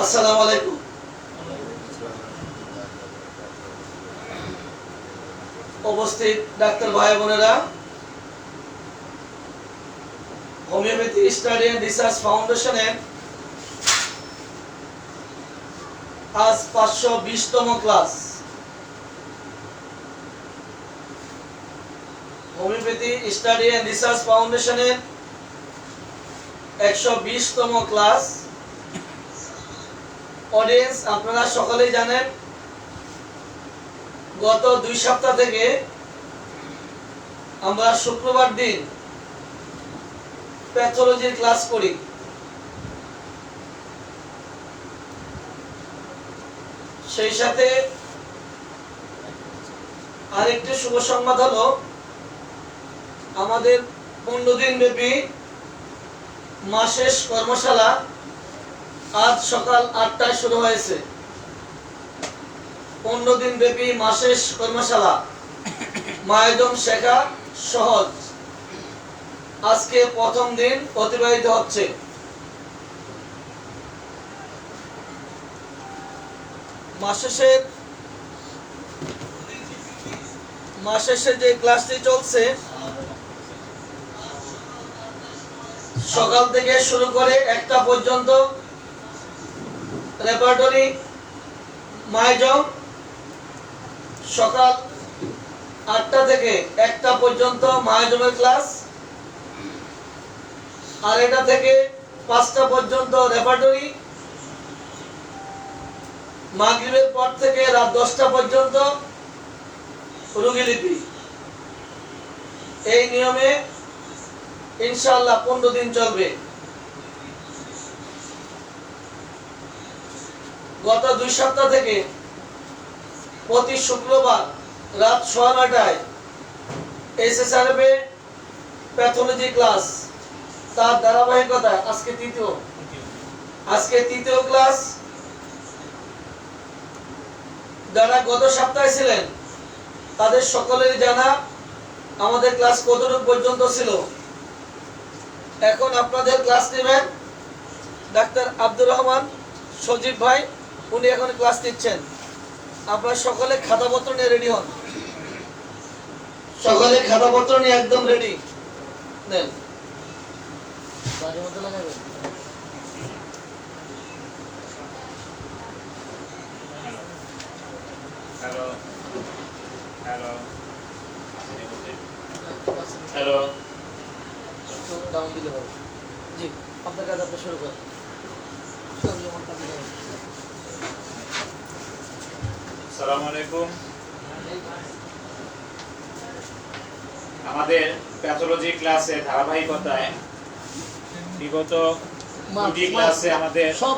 আসসালামু আলাইকুম। উপস্থিত ডাক্তার ভাই বোনেরা, হোমিওপ্যাথি স্টাডি এন্ড রিসার্চ ফাউন্ডেশনের আজ 520তম class. Homeopathy study and research ফাউন্ডেশনের 120তম ক্লাস। অডিয়েন্স, আপনারা সকলেই জানেন গত 2 সপ্তাহ থেকে আমরা শুক্রবার দিন প্যাথোলজির ক্লাস করি। সেই সাথে আরেকটি শুভ সংবাদ হলো আমাদের 15 দিন ব্যাপী মাসের কর্মশালা আজ সকাল 8টায় শুরু হয়েছে। 15 দিন ব্যাপী মাসের কর্মশালা মায়াদম শেখা সহজ আজকে প্রথম দিন অতিবাহিত হচ্ছে। মাস শেষে যে ক্লাসটি চলছে সকাল থেকে শুরু করে 1টা পর্যন্ত রেপার্টরি মায়াজম, সকাল 8টা থেকে 1টা পর্যন্ত মায়াজমের ক্লাস, আর এটা থেকে 5টা পর্যন্ত রেপার্টরি, মাগরিবের পর থেকে রাত 10টা পর্যন্ত রোগীলিপি। এই নিয়মে ইনশাআল্লাহ 15 দিন চলবে। গত 2 সপ্তাহ থেকে প্রতি শুক্রবার রাত 9:30টায় এসএসআরএফে প্যাথোলজি ক্লাস, তার ধারাবাহিকতায় আজকে তৃতীয় ক্লাস। যারা গত সপ্তাহে ছিলেন তাদের সকলেরই জানা আমাদের ক্লাস কতটুকু পর্যন্ত ছিল। এখন আপনাদের ক্লাস নেবেন ডাক্তার আব্দুর রহমান সজীব ভাই, উনি এখন ক্লাস নিচ্ছেন। আপনারা সকলে খাতাপত্র নিয়ে রেডি হন, সকলে খাতাপত্র নিয়ে একদম রেডি নেন। হ্যালো হ্যালো হ্যালো, ডাউন দিলে হবে। জি, আপনার কাজ আপনি শুরু করেন। আসসালামু আলাইকুম। আমাদের প্যাথোলজি ক্লাসে ধারাবাহিকতায় বিগত 2টি ক্লাসে আমাদের সব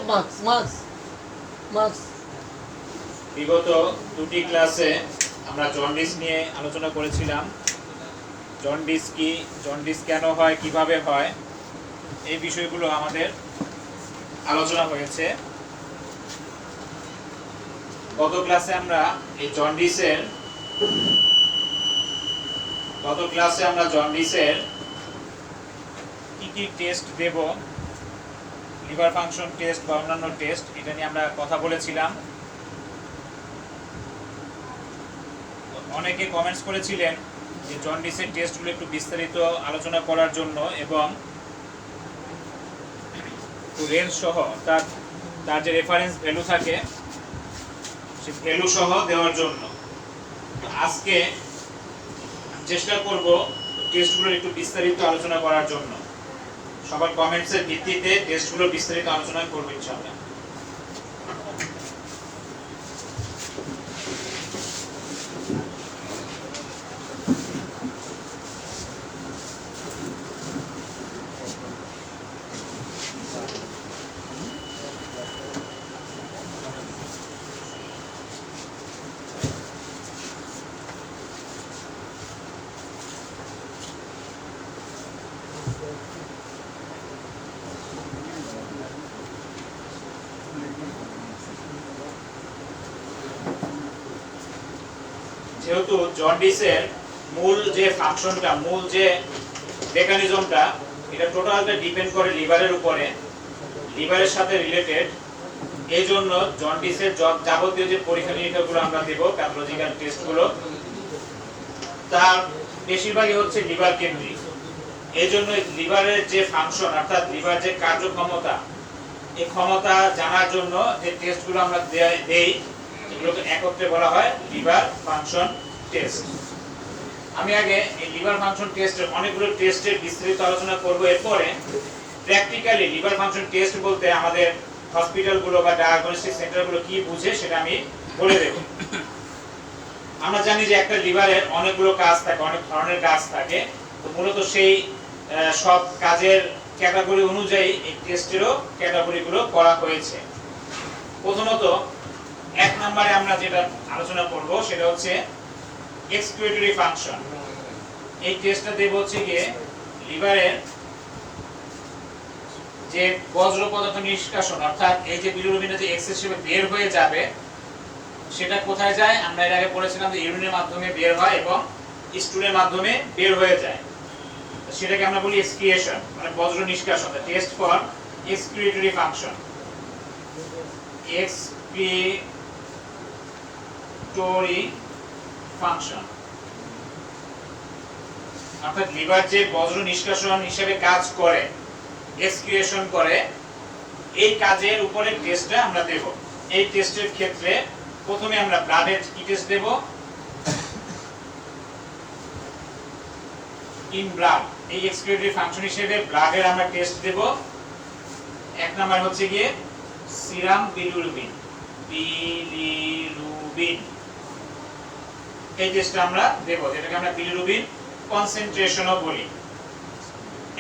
বিগত 2টি ক্লাসে আমরা জন্ডিস নিয়ে আলোচনা করেছিলাম। জন্ডিস কি, জন্ডিস কেন হয়, কিভাবে হয়, এই বিষয়গুলো আমাদের আলোচনা হয়েছে। গত ক্লাসে আমরা জন্ডিসের কি কি টেস্ট দেব, লিভার ফাংশন টেস্ট বা অন্যান্য টেস্ট, এটা নিয়ে আমরা কথা বলেছিলাম। অনেকে কমেন্টস করেছিলেন যে জন্ডিসের টেস্টগুলো একটু বিস্তারিত আলোচনা করার জন্য এবং রেঞ্জ সহ তার যে রেফারেন্স ভ্যালু থাকে সে ভ্যালু সহ দেওয়ার জন্য। আজকে চেষ্টা করব টেস্টগুলোর একটু বিস্তারিত আলোচনা করার জন্য। সবার কমেন্টসের ভিত্তিতে টেস্টগুলোর বিস্তারিত আলোচনা করব ইনশাআল্লাহ। যেহেতু জন্ডিসের মূল যে ফাংশনটা, মূল যে মেকানিজমটা, এটা টোটালটা ডিপেন্ড করে লিভারের উপরে, লিভারের সাথে রিলেটেড এই জন্য জন্ডিসের যাবতীয় যে পরীক্ষা নিরীক্ষাগুলো আমরা দেব, প্যাথোলজিক্যাল টেস্টগুলো, তার বেশিরভাগই হচ্ছে লিভার কেন্দ্রিক। এই জন্য লিভারের যে ফাংশন অর্থাৎ লিভার যে কার্যক্ষমতা, এই ক্ষমতা জানার জন্য যে টেস্টগুলো আমরা দেই এগুলোকে একত্রে বলা হয় লিভার ফাংশন টেস্ট। আমি আগে এই লিভার ফাংশন টেস্টের অনেকগুলো টেস্টের বিস্তারিত আলোচনা করব। এরপরে প্র্যাকটিক্যালি লিভার ফাংশন টেস্ট বলতে আমাদের হসপিটালগুলো বা ডায়াগনস্টিক সেন্টারগুলো কি বুঝে সেটা আমি বলে দেব। আমরা জানি যে একটা লিভারের অনেকগুলো কাজ থাকে, অনেক ধরনের কাজ থাকে। তো মূলত সেই সব কাজের ক্যাটাগরি অনুযায়ী এই টেস্টেরও ক্যাটাগরিগুলো করা হয়েছে। প্রথমত 1 নম্বরে আমরা যেটা আলোচনা করব সেটা হচ্ছে এক্সক্রিটরি ফাংশন। এই টেস্টটা দেব হচ্ছে গিয়ে লিভারের যে বজ্র পদার্থ নিষ্কাশন, অর্থাৎ এই যে বিলিরুবিনটা যে এক্সেসিভ বের হয়ে যাবে সেটা কোথায় যায়? আমরা এর আগে পড়েছিলাম যে ইউরিনের মাধ্যমে বের হয় এবং স্টুলের মাধ্যমে বের হয়ে যায়। সেটাকে আমরা বলি এক্সক্রিয়েশন, মানে বজ্র নিষ্কাশন। The test for excretory function, excretory function, অর্থাৎ লিভার যে বজ্র নিষ্কাশন হিসেবে কাজ করে, এক্সক্রিয়েশন করে, এই কাজের উপরে টেস্টটা আমরা দেব। এই টেস্টের ক্ষেত্রে প্রথমে আমরা ব্লাডের কি টেস্ট দেব? In blood. এই এক্সক্রিটরি ফাংশন হিসেবে ব্লাডের আমরা টেস্ট দেব। 1 নাম্বার হচ্ছে গিয়ে সিরাম বিলিরুবিন। বিলিরুবিন এই টেস্টটা আমরা দেব, যেটাকে আমরা বিলিরুবিন কনসেন্ট্রেশনও বলি।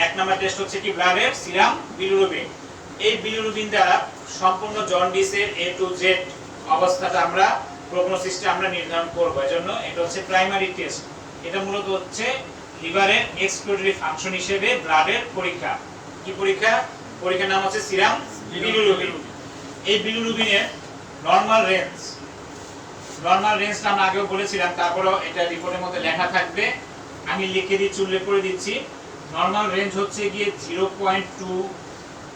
1 নাম্বার টেস্ট হচ্ছে কি ব্লাডের সিরাম বিলিরুবিন। এই বিলিরুবিন দ্বারা সম্পূর্ণ জন্ডিসের A to Z অবস্থাটা আমরা প্রগনোসিসটা আমরা নির্ধারণ করব। এজন্য এটা হচ্ছে প্রাইমারি টেস্ট। এটা মূলত হচ্ছে লিভারের এক্সক্রিটরি ফাংশন হিসেবে ব্লাডের পরীক্ষা। কি পরীক্ষা? পরীক্ষার নাম হচ্ছে সিরাম বিলিরুবিন। এই বিলিরুবিনের নরমাল রেঞ্জটা আমরা আগেও বলেছিলাম, তারপরেও এটা রিপোর্টের মধ্যে লেখা থাকবে, আমি লিখে দিচ্ছি, উল্লেখ করে দিচ্ছি। নরমাল রেঞ্জ হচ্ছে গিয়ে 0.2,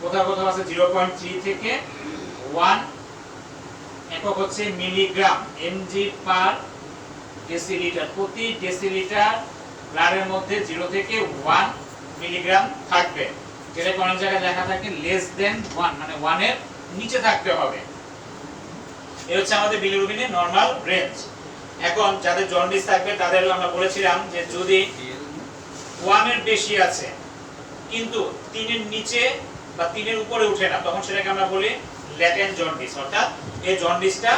কোথাও কোথাও আছে 0.3 থেকে 1 একক হচ্ছে মিলিগ্রাম mg পার ডেসিলিটার। প্রতি ডেসিলিটার ব্লাডের মধ্যে 0 থেকে 1 মিলিগ্রাম থাকবে, যেটা অনেক জায়গায় লেখা থাকে লেস দেন 1, মানে 1 এর নিচে থাকতে হবে। এই হচ্ছে আমাদের বিলিরুবিনের নরমাল রেঞ্জ। এখন যাদের জন্ডিস থাকবে তাদের আমরা বলেছিলাম যে যদি 1 এর বেশি আছে কিন্তু 3 এর নিচে বা 3 এর উপরে উঠে না, তখন সেটাকে আমরা বলি ল্যাটেন্ট জন্ডিস। অর্থাৎ এই জন্ডিসটা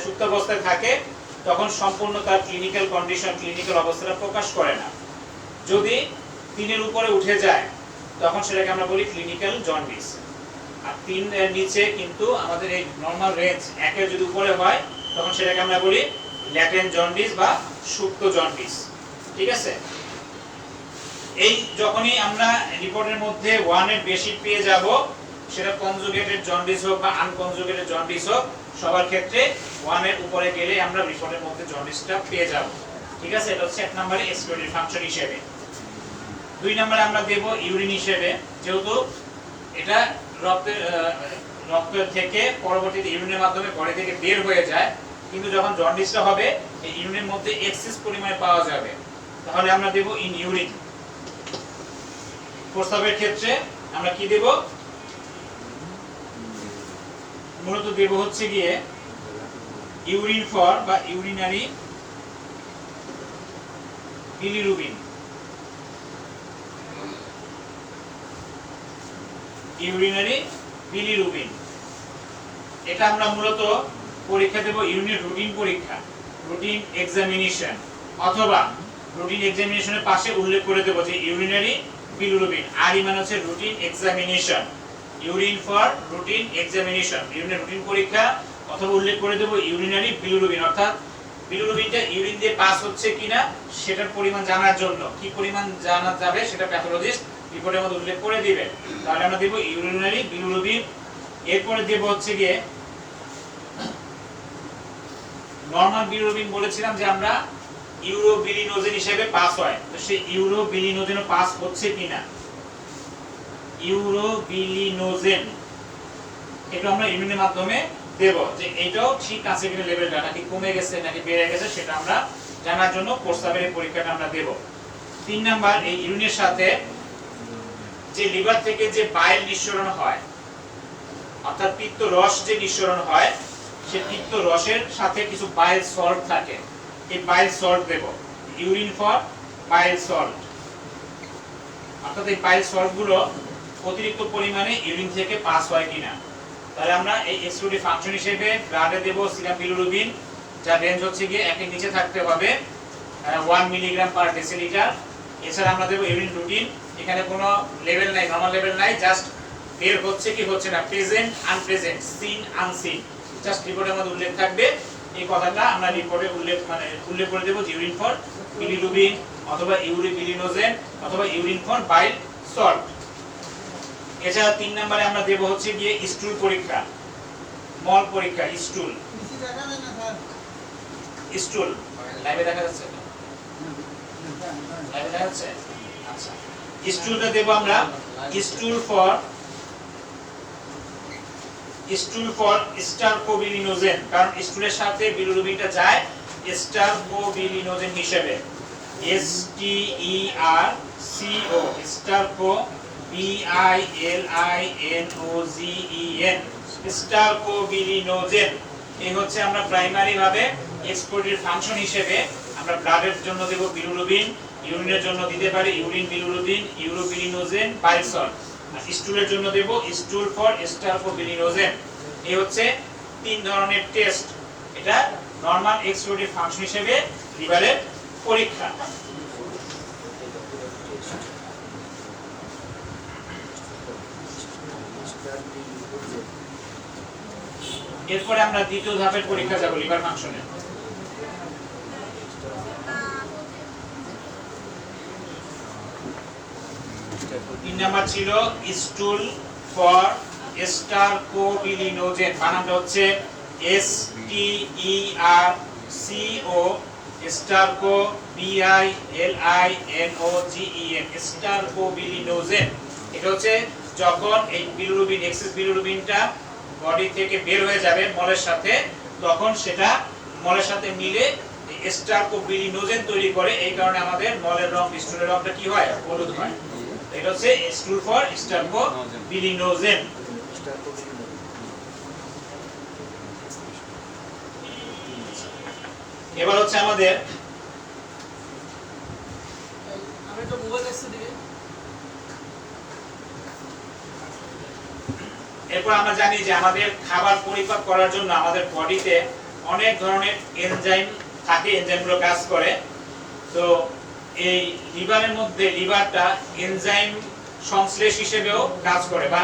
সুপ্তাবস্থায় থাকে, তখন সম্পূর্ণ তার ক্লিনিক্যাল কন্ডিশন, ক্লিনিক্যাল অবস্থাটা প্রকাশ করে না। যদি 3 এর উপরে উঠে যায় তখন সেটাকে আমরা বলি ক্লিনিক্যাল জন্ডিস। আর 3 এর নিচে কিন্তু আমাদের এই নরমাল রেঞ্জ 1 এর যদি উপরে হয় তখন সেটাকে আমরা বলি ল্যাটেন্ট জন্ডিস বা সুপ্ত জন্ডিস। ঠিক আছে? এই যখনই আমরা রিপোর্টের মধ্যে 1 এর বেশি পেয়ে যাব, সেটা কনজুগেটেড জন্ডিস হোক বা আনকনজুগেটেড জন্ডিস হোক, সবার ক্ষেত্রে 1 এর উপরে গেলে আমরা রিপোর্টের মধ্যে জন্ডিসটা পেয়ে যাব। ঠিক আছে? এটা হচ্ছে 1 নম্বরে এক্সক্রিটরি ফাংশন হিসেবে। 2 নম্বরে আমরা দেব ইউরিন হিসেবে, যেহেতু এটা রক্ত থেকে পরবর্তীতে ইউরিনের মাধ্যমে বডি থেকে বের হয়ে যায়, কিন্তু যখন জন্ডিসটা হবে এই ইউরিনের মধ্যে এক্সেস পরিমাণে পাওয়া যাবে, তাহলে আমরা দেব ইন ইউরিন। প্রস্রাবের ক্ষেত্রে আমরা কি দেব? মূলত দেব হচ্ছে গিয়ে ইউরিন ফর বা ইউরিনারি বিলিরুবিন। ইউরিনারি বিলিরুবিন এটা আমরা মূলত পরীক্ষা দেব ইউরিনের রুটিন পরীক্ষা, রুটিন এক্সামিনেশন, অথবা রুটিন এক্সামিনেশনের পাশে উল্লেখ করে দেব যে ইউরিনারি বিলিরুবিন। আর মানে হচ্ছে routine examination, urine for routine examination, ইউরিনের রুটিন পরীক্ষা, অথবা উল্লেখ করে দেব ইউরিনারি বিলিরুবিন। অর্থাৎ বিলিরুবিনটা ইউরিন দিয়ে পাস হচ্ছে কিনা সেটার পরিমাণ জানার জন্য, কি পরিমাণ জানা যাবে সেটা প্যাথোলজিস্ট রিপোর্টের মধ্যে উল্লেখ করে দিবেন। তাহলে আমরা দেব ইউরিনারি বিলিরুবিন। এরপরে দেব হচ্ছে গিয়ে নরমাল বিলিরুবিন। বলেছিলাম যে আমরা ইউরোবিলিনোজেন হিসেবে পাস হয়, তো সেই ইউরোবিলিনোজেনও পাস হচ্ছে কিনা, ইউরোবিলিনোজেন এটা আমরা ইউরিনের মাধ্যমে দেব, যে এটাও ঠিক আছে কিনা, লেভেলটা নাকি কমে গেছে নাকি বেড়ে গেছে সেটা আমরা জানার জন্য প্রস্রাবের এই পরীক্ষাটা আমরা দেব। 3 নাম্বার, এই ইউরিনের সাথে যে লিভার থেকে যে বাইল নিঃসরণ হয়, অর্থাৎ পিত্ত রস যে নিঃসরণ হয়, সেই পিত্ত রসের সাথে কিছু বাইল সল্ট থাকে, এই বাইল সল্ট দেব, ইউরিন ফর বাইল সল্ট। অর্থাৎ এই বাইল সল্ট গুলো অতিরিক্ত পরিমাণে ইউরিন থেকে পাস হয় কিনা। তাহলে আমরা এই এক্সক্লুডিভ ফাংশন হিসেবে ব্লাডে দেব সিরাম বিলিরুবিন, যার রেঞ্জ হচ্ছে গিয়ে 1 এর নিচে থাকতে হবে 1 মিলিগ্রাম পার ডেসিলিটার। এছাড়া আমরা দেব ইউরিন রুটিন, এখানে কোনো লেভেল নাই, নরমাল লেভেল নাই, জাস্ট বের হচ্ছে কি হচ্ছে না, প্রেজেন্ট আনপ্রেজেন্ট, সিন আনসিন, জাস্ট রিপোর্টের মধ্যে উল্লেখ থাকবে। এই কথাটা আমরা রিপোর্টে উল্লেখ করে দেব, ইউরিন ফর বিলিরুবিন অথবা ইউরিবিলিনোজেন অথবা ইউরিন ফর বাইল সল্ট। এছাড়া 3 নম্বরে আমরা দেব হচ্ছে গিয়ে স্টুল পরীক্ষা, মল পরীক্ষা, স্টুল। স্টুল লাইভে দেখা যাচ্ছে, লাইভে দেখা যাচ্ছে। আচ্ছা, স্টুলটা দেব আমরা স্টুল ফর স্টারকোবিলিনোজেন, কারণ স্টুলের সাথে বিলিরুবিনটা যায় স্টারকোবিলিনোজেন হিসেবে, STERCO, স্টারকো BILINOGEN, স্টারকোবিলিনোজেন। এই হচ্ছে আমরা প্রাইমারি ভাবে এক্সপোর্টের ফাংশন হিসেবে আমরা ব্লাডের জন্য দেব বিলিরুবিন, ইউরিনের জন্য দিতে পারি urine bilirubin, urobilinogen, bile salt. আর স্টুলের জন্য দেব স্টুল ফর স্টারকোবিলিনোজেন। এই হচ্ছে 3 ধরনের টেস্ট, এটা নরমাল এক্সপোর্টের ফাংশন হিসেবে লিভারের পরীক্ষা। এরপরে আমরা দ্বিতীয় ধাপের পরীক্ষা যাব, লিভার ফাংশনের। 3 নাম্বার ছিল স্টুল ফর স্টারকোবিলিনোজেন, বানানটা হচ্ছে STERCO, স্টারকো BILINOGEN, স্টারকোবিলিনোজেন। এটা হচ্ছে যখন এই বিলিরুবিন, এক্সেস বিলিরুবিনটা বডি থেকে বের হয়ে যাবে মলের সাথে, তখন সেটা মলের সাথে মিলে স্টারকোবিলিনোজেন তৈরি করে। এই কারণে আমাদের মলের রং, স্টুলের রংটা কি হয়, হলুদ হয়। এটা হচ্ছে স্টুল ফর স্টারকোবিলিনোজেন। এবার হচ্ছে আমাদের এরপর আমরা জানি যে আমাদের খাবার পরিপাক করার জন্য আমাদের বডিতে অনেক ধরনের এনজাইম থাকে, এনজাইমগুলো কাজ করে। তো এই লিভারের মধ্যে লিভারটা এনজাইম সংশ্লেষ হিসেবেও কাজ করে, বা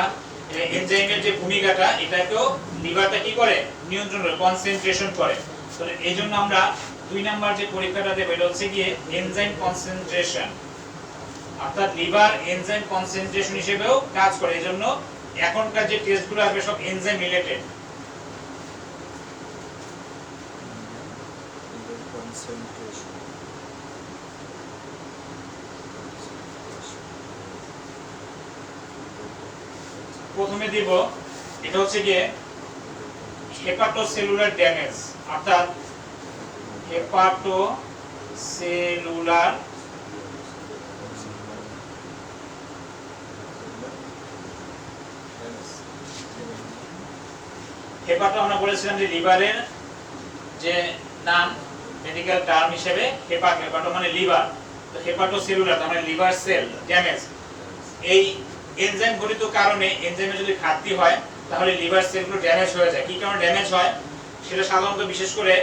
এনজাইমের যে ভূমিকাটা এটাকেও লিভারটা কি করে, নিয়ন্ত্রণ করে, কনসেন্ট্রেশন করে। তো এইজন্য আমরা 2 নাম্বার যে পরীক্ষাটা দেব এটা হচ্ছে গিয়ে এনজাইম কনসেন্ট্রেশন, অর্থাৎ লিভার এনজাইম কনসেন্ট্রেশন হিসেবেও কাজ করে। এইজন্য এখনকার যে টেস্টগুলো আসবে সব এনজাইম রিলেটেড। প্রথমে দিব এটা হচ্ছে গিয়ে হেপাটোসেলুলার ড্যামেজ, অর্থাৎ হেপাটোসেলুলার হেপাটো আমরা বলেছিলাম যে লিভারের যে নাম মেডিকেল টার্ম হিসেবে হেপাটো মানে লিভার, তো হেপাটোসেলুলার মানে লিভার সেল ড্যামেজ। এই এনজাইম ঘটিত কারণে, এনজাইমের যদি ঘাটতি হয় তাহলে লিভার সেলগুলো ড্যামেজ হয়ে যায়। কি কারণে ড্যামেজ হয় সেটা সাধারণত বিশেষ করে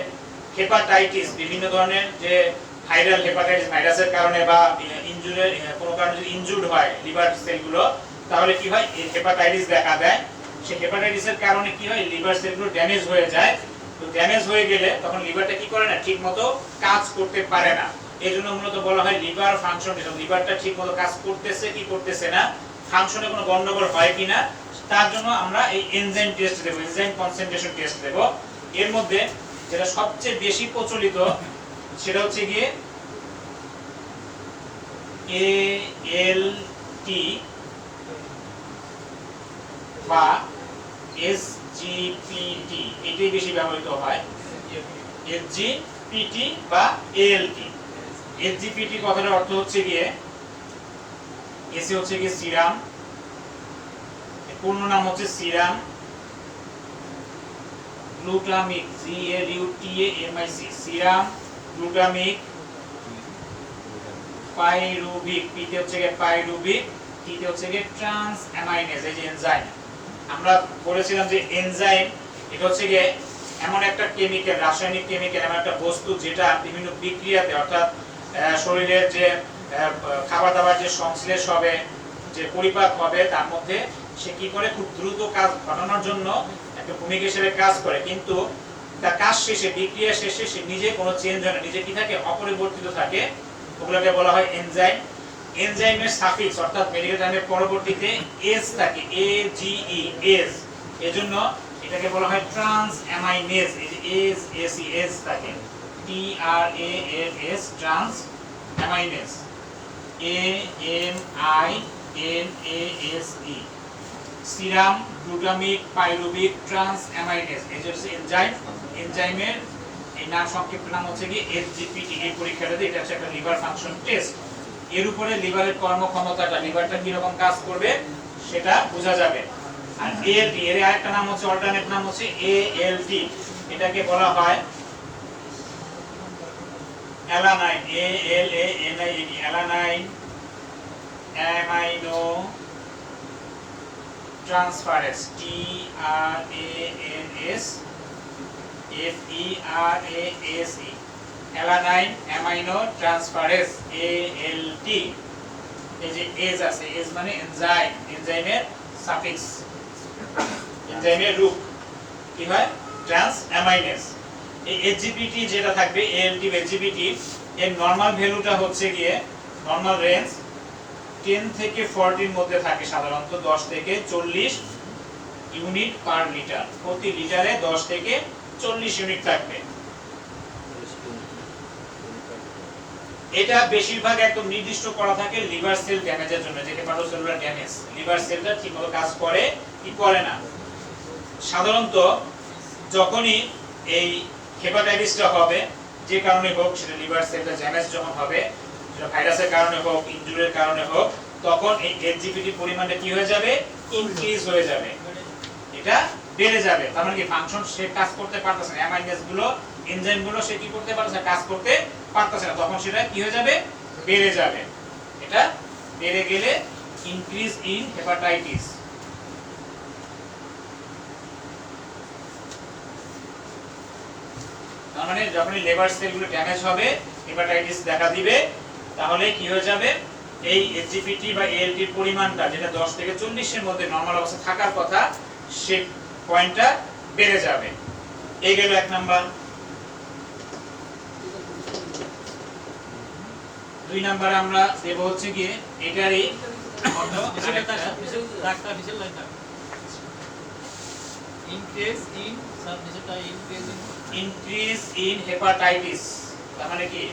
হেপাটাইটিস, বিভিন্ন ধরনের যে ভাইরাল হেপাটাইটিস, ভাইরাসের কারণে বা ইনজুরি, কোনো কারণে যদি ইনজুর্ড হয় লিভার সেলগুলো, তাহলে কি হয়, হেপাটাইটিস দেখা দেয়। সেই হেপাটাইটিসের কারণে কি হয়, লিভার সেলগুলো ড্যামেজ হয়ে যায়। তো ড্যামেজ হয়ে গেলে তখন লিভারটা কি করে না, ঠিকমতো কাজ করতে পারে না। এজন্য মূলত বলা হয় লিভার ফাংশন, লিভারটা ঠিকমতো কাজ করতেছে কি করতেছে না, ফাংশনে কোনো গন্ডগোল হয় কিনা, তার জন্য আমরা এই এনজাইম টেস্ট দেব, এনজাইম কনসেন্ট্রেশন টেস্ট দেব। এর মধ্যে যেটা সবচেয়ে বেশি প্রচলিত সেটা হচ্ছে গিয়ে ALT বা এসজিপিটি এটাই বেশি ব্যবহৃত হয়, এসজিপিটি বা এএলটি। এসজিপিটি কথাটার অর্থ হচ্ছে গিয়ে এসি হচ্ছে গিয়ে সিরাম, পূর্ণ নাম হচ্ছে serum glutamic, GLUTAMIC, serum glutamic pyruvic, পিতে হচ্ছে গিয়ে পাইরুভিক, টিতে হচ্ছে গিয়ে ট্রান্স অ্যামাইনেজ। এই যে এনজাইম, আমরা বলেছিলাম যে এনজাইম এটা হচ্ছে গিয়ে এমন একটা কেমিক্যাল, রাসায়নিক কেমিক্যাল, এমন একটা বস্তু যেটা বিভিন্ন বিক্রিয়াতে অর্থাৎ শরীরের যে খাবার দাবার যে সংশ্লেষ হবে, যে পরিপাক হবে, তার মধ্যে সে কি করে খুব দ্রুত কাজ ঘটানোর জন্য একটা ভূমিকা হিসেবে কাজ করে, কিন্তু তার কাজ শেষে, বিক্রিয়া শেষে সে নিজে কোনো চেঞ্জ হয় না, নিজে কি থাকে, অপরিবর্তিত থাকে। ওগুলোকে বলা হয় এনজাইম। এনজাইমের সাফিক্স অর্থাৎ মেডিকেল টার্মের পরবর্তীতে এস থাকে, AGE, এস, এজন্য এটাকে বলা হয় ট্রান্স অ্যামাইনেজ। এই যে এস থাকে, TRANS, transaminase, AMINASE, serum glutamic pyruvic transaminase. এই যে এনজাইম, এনজাইমের এই নাম সংক্ষিপ্ত নাম হচ্ছে কি এসজিপিটি। এই পরীক্ষাটাতে এটা হচ্ছে একটা লিভার ফাংশন টেস্ট। এর উপরে লিভারের কর্মক্ষমতাটা, লিভারটা কি রকম কাজ করবে সেটা বোঝা যাবে। আর এএলটি এর আরেকটা নাম হচ্ছে, অল্টারনেট নাম হচ্ছে ALT। এটাকে বলা হয় alanine, ALANINE, alanine amino transferase, TRANSFERASE, alanine amino transferase, ALT। এই যে এজ আছে, এজ মানে এনজাইম, এনজাইমের সাফিক্স, এনজাইমের রূপ কি হয়, ট্রান্স অ্যামাইনেজ। এই এসজিপিটি যেটা থাকবে, ALT বা এসজিপিটি, এর নরমাল ভ্যালুটা হচ্ছে গিয়ে, নরমাল রেঞ্জ 10 থেকে 40 এর মধ্যে থাকে, সাধারণত 10 থেকে 40 ইউনিট পার লিটার, প্রতি লিটারে 10 থেকে 40 ইউনিট থাকবে। এটা বেশিরভাগ একদম নির্দিষ্ট করা থাকে লিভার সেল ড্যামেজের জন্য, যেটা হেপাটোসেলুলার ড্যামেজ, লিভার সেলটা ঠিকমতো কাজ করে কি করে না। সাধারণত যখনই এই হেপাটাইটিসটা হবে, যে কারণে হোক, সেটা লিভার সেলটা ড্যামেজ যখন হবে, সেটা ভাইরাসের কারণে হোক, ইনজুরির কারণে হোক, তখন এই এসজিপিটি পরিমাণটা কি হয়ে যাবে, ইনক্রিজ হয়ে যাবে, এটা বেড়ে যাবে। তার মানে কি ফাংশন সে কাজ করতে পারতেছে না, অ্যামাইনেজ গুলো, এনজাইম গুলো সে কি করতে পারতেছে না, কাজ করতে পারতেছে না, তখন সেটা কি হয়ে যাবে, বেড়ে যাবে। এটা বেড়ে গেলে ইনক্রিজ ইন হেপাটাইটিস। তার মানে যখন লিভার সেলগুলো ড্যামেজ হবে, হেপাটাইটিস দেখা দিবে, তাহলে কি হয়ে যাবে, এই এসজিপিটি বা এএলটির পরিমাণটা যেটা 10 থেকে 40 এর মধ্যে নরমাল অবস্থা থাকার কথা, সে পয়েন্টটা বেড়ে যাবে। এই গেল এক নাম্বার। 2 নাম্বারে আমরা দেব হচ্ছে গিয়ে এটারই অর্থ ইনক্রিজ ইন হেপাটাইটিস, তার মানে কি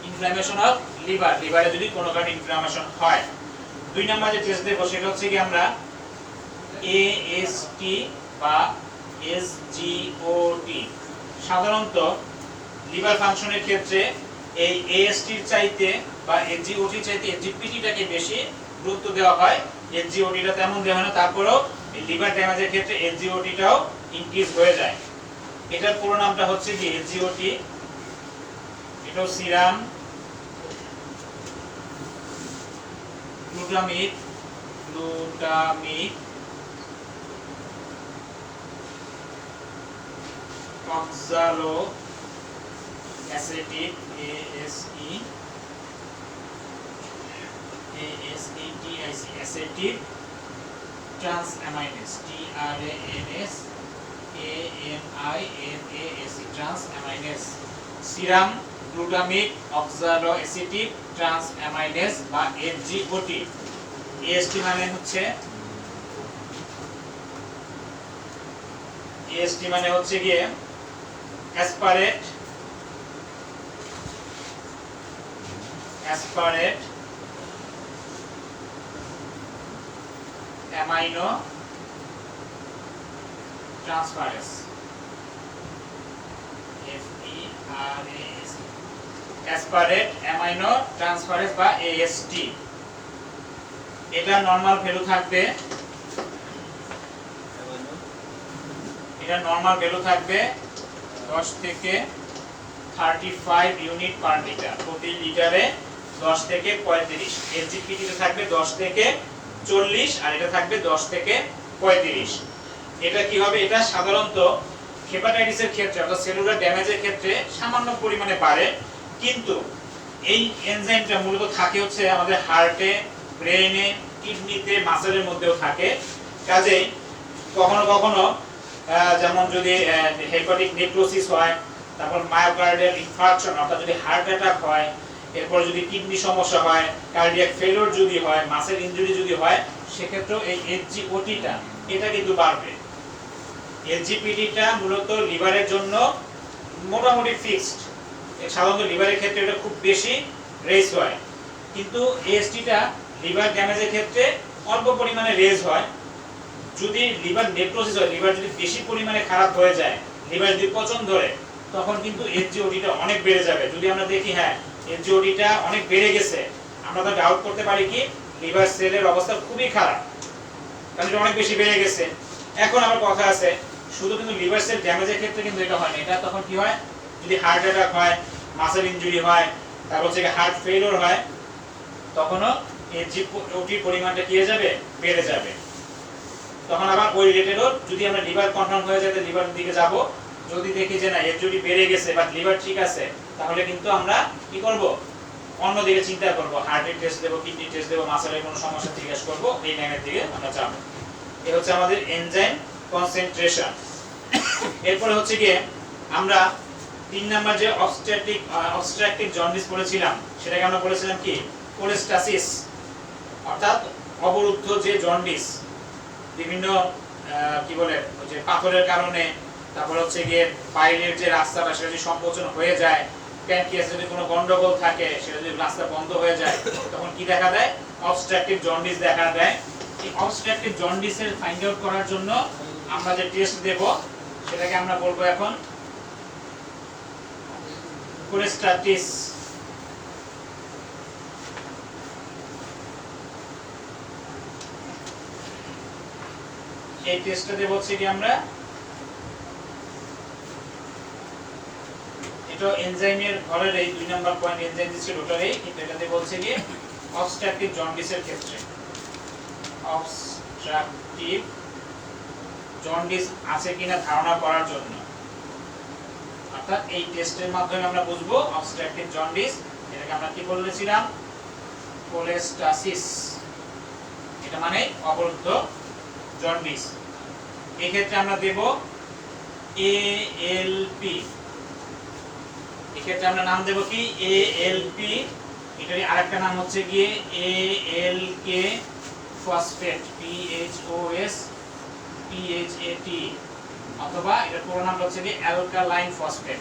ইনফ্লামেশন অফ লিভার, লিভারে যদি কোনো কারণে ইনফ্লামেশন হয়। 2 নাম্বার যে টেস্ট দেব সেটা হচ্ছে কি আমরা AST বা SGOT। সাধারণত লিভার ফাংশনের ক্ষেত্রে এই AST এর চাইতে বা SGOT এর চাইতে SGPT-টাকে বেশি গুরুত্ব দেওয়া হয়, SGOT-টা তেমন দেওয়া হয় না। তারপরেও এই লিভার ড্যামেজের ক্ষেত্রে SGOT-টাও ইনক্রিজ হয়ে যায়। এটার পুরো নামটা হচ্ছে কি SGOT, এটাও serum glutamic oxaloacetic, ASETIC, acetic transaminase, TRANSAMINASE, transaminase. Serum glutamic oxaloacetic transaminase বা SGOT। AST মানে হচ্ছে, AST মানে হচ্ছে গিয়ে aspartate aminotransferase, F E R A S, aspartate aminotransferase বা AST. এটা normal value থাকবে, এটা নরমাল ভ্যালু থাকবে 10 থেকে 35 ইউনিট পার লিটার, প্রতি লিটারে 10 থেকে 35। এসজিপিটি তে থাকবে 10 থেকে 40 আর এটা থাকবে 10 থেকে 35। এটা কি হবে, এটা সাধারণত হেপাটাইটিসের ক্ষেত্রে অর্থাৎ সেলুলার ড্যামেজের ক্ষেত্রে সামান্য পরিমাণে বাড়ে, কিন্তু এই এনজাইমটা মূলত থাকে হচ্ছে আমাদের হার্টে, ব্রেনে, কিডনিতে, মাসেলের মধ্যেও থাকে। কাজেই কখনো কখনো যেমন যদি হেপাটিক নেক্রোসিস হয়, তারপর মায়োকার্ডিয়াল ইনফার্কশন অর্থাৎ যদি হার্ট অ্যাটাক হয়, এরপর যদি কিডনি সমস্যা হয়, কার্ডিয়াক ফেলিওর যদি হয়, মাসেল ইনজুরি যদি হয়, সেক্ষেত্রেও এই এসজিওটিটা এটা কিন্তু বাড়বে। এসজিপিটিটা মূলত লিভারের জন্য মোটামুটি ফিক্সড, সাধারণত লিভারের ক্ষেত্রে এটা খুব বেশি রেজ হয়, কিন্তু এএসটিটা লিভার ড্যামেজের ক্ষেত্রে অল্প পরিমাণে রেজ হয়। যদি লিভার নেক্রোসিস হয়, লিভার যদি বেশি পরিমাণে খারাপ হয়ে যায়, লিভার যদি পচন ধরে, তখন কিন্তু এসজিওটিটা অনেক বেড়ে যাবে। যদি আমরা দেখি হ্যাঁ এসজিওটিটা অনেক বেড়ে গেছে, আমরা তো ডাউট করতে পারি কি লিভার সেলের অবস্থা খুবই খারাপ, কারণ এটা অনেক বেশি বেড়ে গেছে। এখন আমার কথা আছে, শুধু কিন্তু লিভার সেল ড্যামেজের ক্ষেত্রে কিন্তু এটা হয় না, এটা তখন কি হয়, যদি হার্ট অ্যাটাক হয়, মাসেল ইনজুরি হয়, তারপর হচ্ছে হার্ট ফেলিওর হয়, তখনও এসজিওটির পরিমাণটা কি হয়ে যাবে, বেড়ে যাবে। তখন আবার ওই রিলেটেডও যদি আমরা লিভার কনফার্ম হয়ে যায় লিভারের দিকে যাব, যদি দেখি যে না এসজিওটি বেড়ে গেছে বাট লিভার ঠিক আছে, তাহলে কিন্তু আমরা কি করব, অন্যদিকে চিন্তা করব, হার্টের টেস্ট দেব, কিডনি টেস্ট দেব, মাসেলের কোনো সমস্যা জিজ্ঞেস করব, এই লাইনের দিকে আমরা যাব। এই হচ্ছে আমাদের এনজাইম কনসেন্ট্রেশন। এরপরে হচ্ছে গিয়ে আমরা 3 নাম্বার যে অবস্ট্রাকটিভ জন্ডিস পড়েছিলাম, সেটাকে আমরা বলেছিলাম কি কোলেস্টাসিস, অর্থাৎ অবরুদ্ধ যে জন্ডিস, বিভিন্ন কি বলে যে পাথরের কারণে, তারপর হচ্ছে গিয়ে বাইরের যে রাস্তাটা সেটা যদি সংকোচন হয়ে যায়, প্যানক্রিয়াসে যদি কোনো গন্ডগোল থাকে, সেটা যদি রাস্তা বন্ধ হয়ে যায়, তখন কি দেখা দেয়, অবস্ট্রাকটিভ জন্ডিস দেখা দেয়। এই অবস্ট্রাকটিভ জন্ডিসের ফাইন্ড আউট করার জন্য আমরা যে টেস্ট দেব সেটাকে আমরা বলবো এখন কোলেস্টাটিস। এই টেস্টটা দেব হচ্ছে কি আমরা, এটা এনজাইমের ঘরের এই 2 নাম্বার পয়েন্ট, এনজাইম দিচ্ছে ওটারই, কিন্তু এটাতে বলছে কি অবস্ট্রাকটিভ জন্ডিসের ক্ষেত্রে, অবস্ট্রাকটিভ জন্ডিস আছে কিনা ধারণা করার জন্য, অর্থাৎ এই টেস্টের মাধ্যমে আমরা বুঝবো অবস্ট্রাকটিভ জন্ডিস। এটাকে আমরা কি বলেছিলাম, কোলেস্টাসিস, এটা মানে অবরুদ্ধ জন্ডিস। এই ক্ষেত্রে আমরা দেব এএলপি, এই ক্ষেত্রে আমরা নাম দেব কি এএলপি, এটারই আরেকটা নাম হচ্ছে গিয়ে এএলকে ফসফেট, PHOS PHAT, অথবা এটার পুরো নাম হচ্ছে কি অ্যালকালাইন ফসফেট,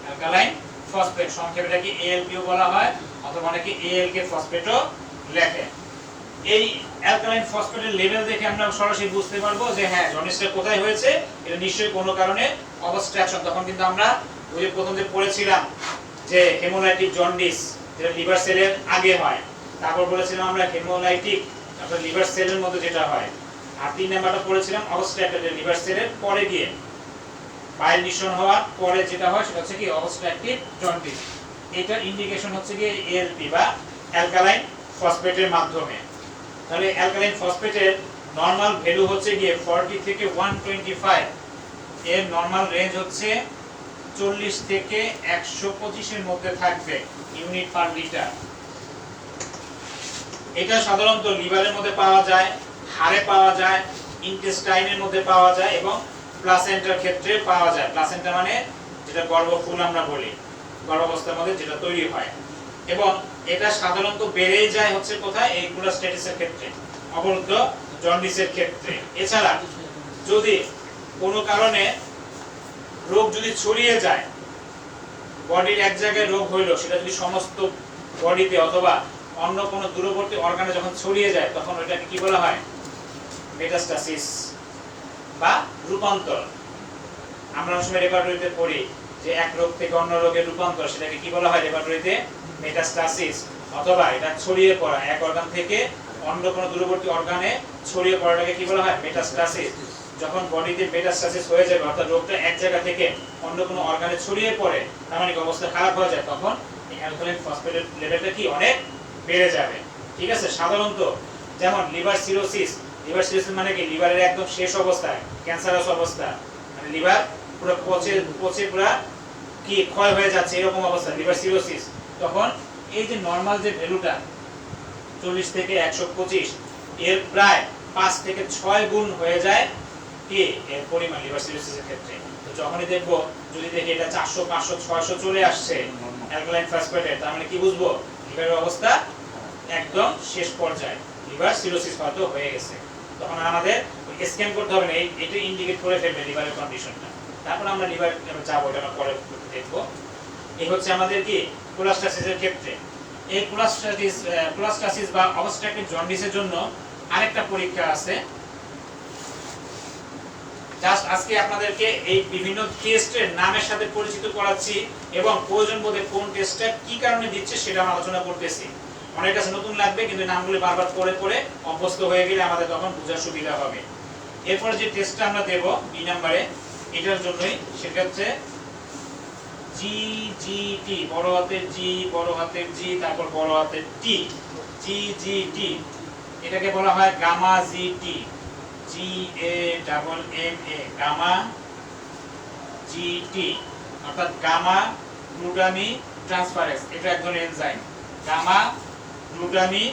অ্যালকালাইন ফসফেট, সংক্ষেপে এটাকে এএলপিও বলা হয়, অথবা অনেকে এএলকে ফসফেটও লেখে। এই অ্যালকালাইন ফসফেটের লেভেল দেখে আমরা সরাসরি বুঝতে পারবো যে হ্যাঁ জন্ডিসটা কোথায় হয়েছে, এটা নিশ্চয়ই কোনো কারণে অবস্ট্রাকশন। তখন কিন্তু আমরা ওই যে প্রথম যে পড়েছিলাম যে হেমোলাইটিক জন্ডিস, যেটা লিভার সেলের আগে হয়, তারপর বলেছিলাম আমরা হেমোলাইটিক অর্থাৎ লিভার সেলের মধ্যে যেটা হয়, আর 3 নাম্বারটা পড়েছিলাম অবস্ট্রাকটিভ, লিভার সেলের পরে গিয়ে বাইল নিঃসরণ হওয়ার পরে যেটা হয় সেটা হচ্ছে কি অবস্ট্রাকটিভ জন্ডিস। এটার ইন্ডিকেশন হচ্ছে কি এএলপি বা অ্যালকালাইন ফসফেটের মাধ্যমে। তাহলে অ্যালকালাইন ফসফেটের নরমাল ভ্যালু হচ্ছে গিয়ে 40 থেকে 125, এর নরমাল রেঞ্জ হচ্ছে 40 থেকে 125 এর মধ্যে থাকবে ইউনিট পার লিটার। এটা সাধারণত লিভারের মধ্যে পাওয়া যায়, হাড়ে পাওয়া যায়, ইন্টেস্টাইনের মধ্যে পাওয়া যায় এবং প্লাসেন্টার ক্ষেত্রে পাওয়া যায়। প্লাসেন্টা মানে যেটা গর্ভফুল আমরা বলি, গর্ভাবস্থার মধ্যে যেটা তৈরি হয়, এবং এটা সাধারণত বেড়েই যায় হচ্ছে কোথায়, এই কোলেস্টাটিসের ক্ষেত্রে, অবরুদ্ধ জন্ডিসের ক্ষেত্রে। এছাড়া যদি কোনো কারণে রোগ যদি ছড়িয়ে যায়, বডির এক জায়গায় রোগ হইলো, সেটা যদি সমস্ত বডিতে অথবা অন্য কোনো দূরবর্তী অর্গানে যখন ছড়িয়ে যায় তখন ওইটাকে কি বলা হয়? মেটাস্টাসিস বা রূপান্তর। আমরা অনেক সময় রেপার্টরিতে পড়ি যে এক রোগ থেকে অন্য রোগের রূপান্তর, সেটাকে কি বলা হয় রেপার্টরিতে? মেটাস্টাসিস। অথবা এটা ছড়িয়ে পড়া, এক অর্গান থেকে অন্য কোনো দূরবর্তী অর্গানে ছড়িয়ে পড়াটাকে কি বলা হয়? মেটাস্টাসিস। যখন বডিতে মেটাস্টাসিস হয়ে যাবে, অর্থাৎ রোগটা এক জায়গা থেকে অন্য কোনো অর্গানে ছড়িয়ে পড়ে, তার মানে অবস্থা খারাপ হয়ে যায়, তখন এই অ্যালকালাইন ফসফেটের লেভেলটা কি অনেক বেড়ে যাবে। ঠিক আছে? সাধারণত যেমন লিভার সিরোসিস, লিভার সিরোসিস মানে কি? লিভারের একদম শেষ অবস্থায়, ক্যান্সারাস অবস্থা, মানে লিভার পুরো পচে পুরো কি ক্ষয় হয়ে যাচ্ছে, এরকম অবস্থা, লিভার সিরোসিস। তখন এই যে নরমাল যে ভ্যালুটা 40 থেকে 125, এর প্রায় 5 থেকে 6 গুণ হয়ে যায় কি এর পরিমাণ লিভার সিরোসিসের ক্ষেত্রে। তো যখনই দেখবো, যদি দেখি এটা 400, 500, 600 চলে আসছে অ্যালকালাইন ফসফেটে, তার মানে কি বুঝবো? লিভারের অবস্থা একদম শেষ পর্যায়ে, লিভার সিরোসিস হয়তো হয়ে গেছে। তখন আমাদের স্ক্যান করতে হবে না, এটা ইন্ডিকেট করে ফেলবে লিভারের কন্ডিশনটা। তারপর আমরা লিভার যাবো, এটা আমরা পরে দেখবো। এই হচ্ছে আমাদের কি কোলাস্টাসিসের ক্ষেত্রে। এই কোলাস্টাসিস বা অবস্ট্রাকটিভ জন্ডিসের জন্য আরেকটা পরীক্ষা আছে। জাস্ট আজকে আপনাদেরকে এই বিভিন্ন টেস্টের নামের সাথে পরিচিত করাচ্ছি এবং প্রয়োজন বোধে কোন টেস্টটা কি কারণে দিচ্ছে সেটা আমরা আলোচনা করতেছি। অনেক কাছে নতুন লাগবে, কিন্তু নামগুলো বারবার পড়ে পড়ে অভ্যস্ত হয়ে গেলে আমাদের তখন বোঝার সুবিধা হবে। এরপরে যে টেস্টটা আমরা দেব বি নাম্বারে, এটার জন্যই, সেটা হচ্ছে জিজিটি, বড় হাতের জি, বড় হাতের জি, তারপর বড় হাতের টি, জিজিটি। এটাকে বলা হয় gamma GT, GAMMA, gamma GT, অর্থাৎ গামা গ্লুটামি ট্রান্সফারেজ। এটা এক ধরনের এনজাইম, গামা গ্লুটামি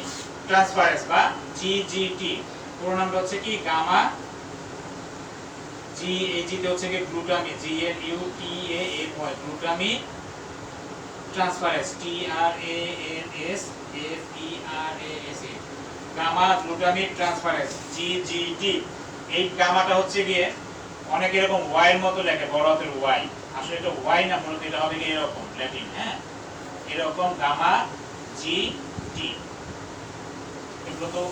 ট্রান্সফারেজ বা জিজিটি। পুরো নামটা হচ্ছে কি? গামা জিএজিতে হচ্ছে কি glutamyl, GLUTAMY, glutamyl transferase, TRANSFERAS, gamma glutamic transferase, GGT। এই গামাটা হচ্ছে গিয়ে অনেক এরকম ওয়াই এর মতো লেখে, বড় হাতের ওয়াই, আসলে এটা ওয়াই না, মূলত এটা হবে কি এরকম ল্যাটিন, হ্যাঁ, এরকম গামা জিটি। এগুলো তো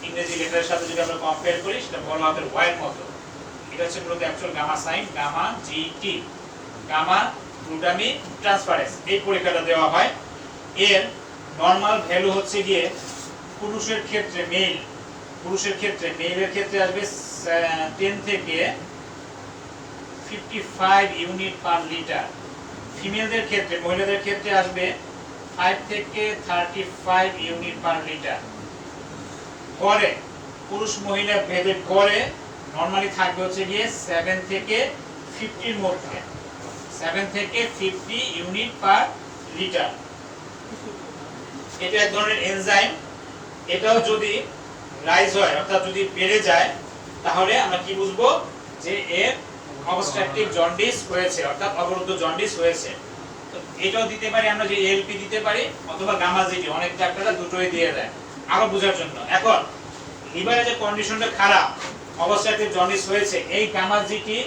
ইংরেজি লেটারের সাথে যদি আমরা কম্পেয়ার করি, সেটা বড় হাতের ওয়াই এর মতো। এটা হচ্ছে মূলত actual gamma sign, gamma GT, gamma glutamic transferase. এই পরীক্ষাটা দেওয়া হয়। এর নরমাল ভ্যালু হচ্ছে গিয়ে পুরুষের ক্ষেত্রে মেলের ক্ষেত্রে আসবে 10 থেকে 55 ইউনিট পার লিটার। ফিমেলদের ক্ষেত্রে, মহিলাদের ক্ষেত্রে আসবে 5 থেকে 35 ইউনিট পার লিটার। গড়ে পুরুষ মহিলা ভেদে গড়ে নরমালি থাকবে হচ্ছে গিয়ে 7 থেকে 50 এর মধ্যে, 7 থেকে 50 ইউনিট পার লিটার। এটা এক ধরনের এনজাইম। এটাও যদি রাইজ হয়, অর্থাৎ যদি বেড়ে যায়, তাহলে আমরা কি বুঝবো? যে এর অবস্ট্রাকটিভ জন্ডিস হয়েছে, অর্থাৎ অবরুদ্ধ জন্ডিস হয়েছে। তো এটাও দিতে পারি আমরা, যে এলপি দিতে পারি অথবা গামা জিটি, অনেক ডাক্তাররা দুটোই দিয়ে দেয় আরো বোঝার জন্য। এখন লিভারের যে কন্ডিশনটা খারাপ, অবস্ট্রাকটিভ জন্ডিস হয়েছে, এই গামা জিটি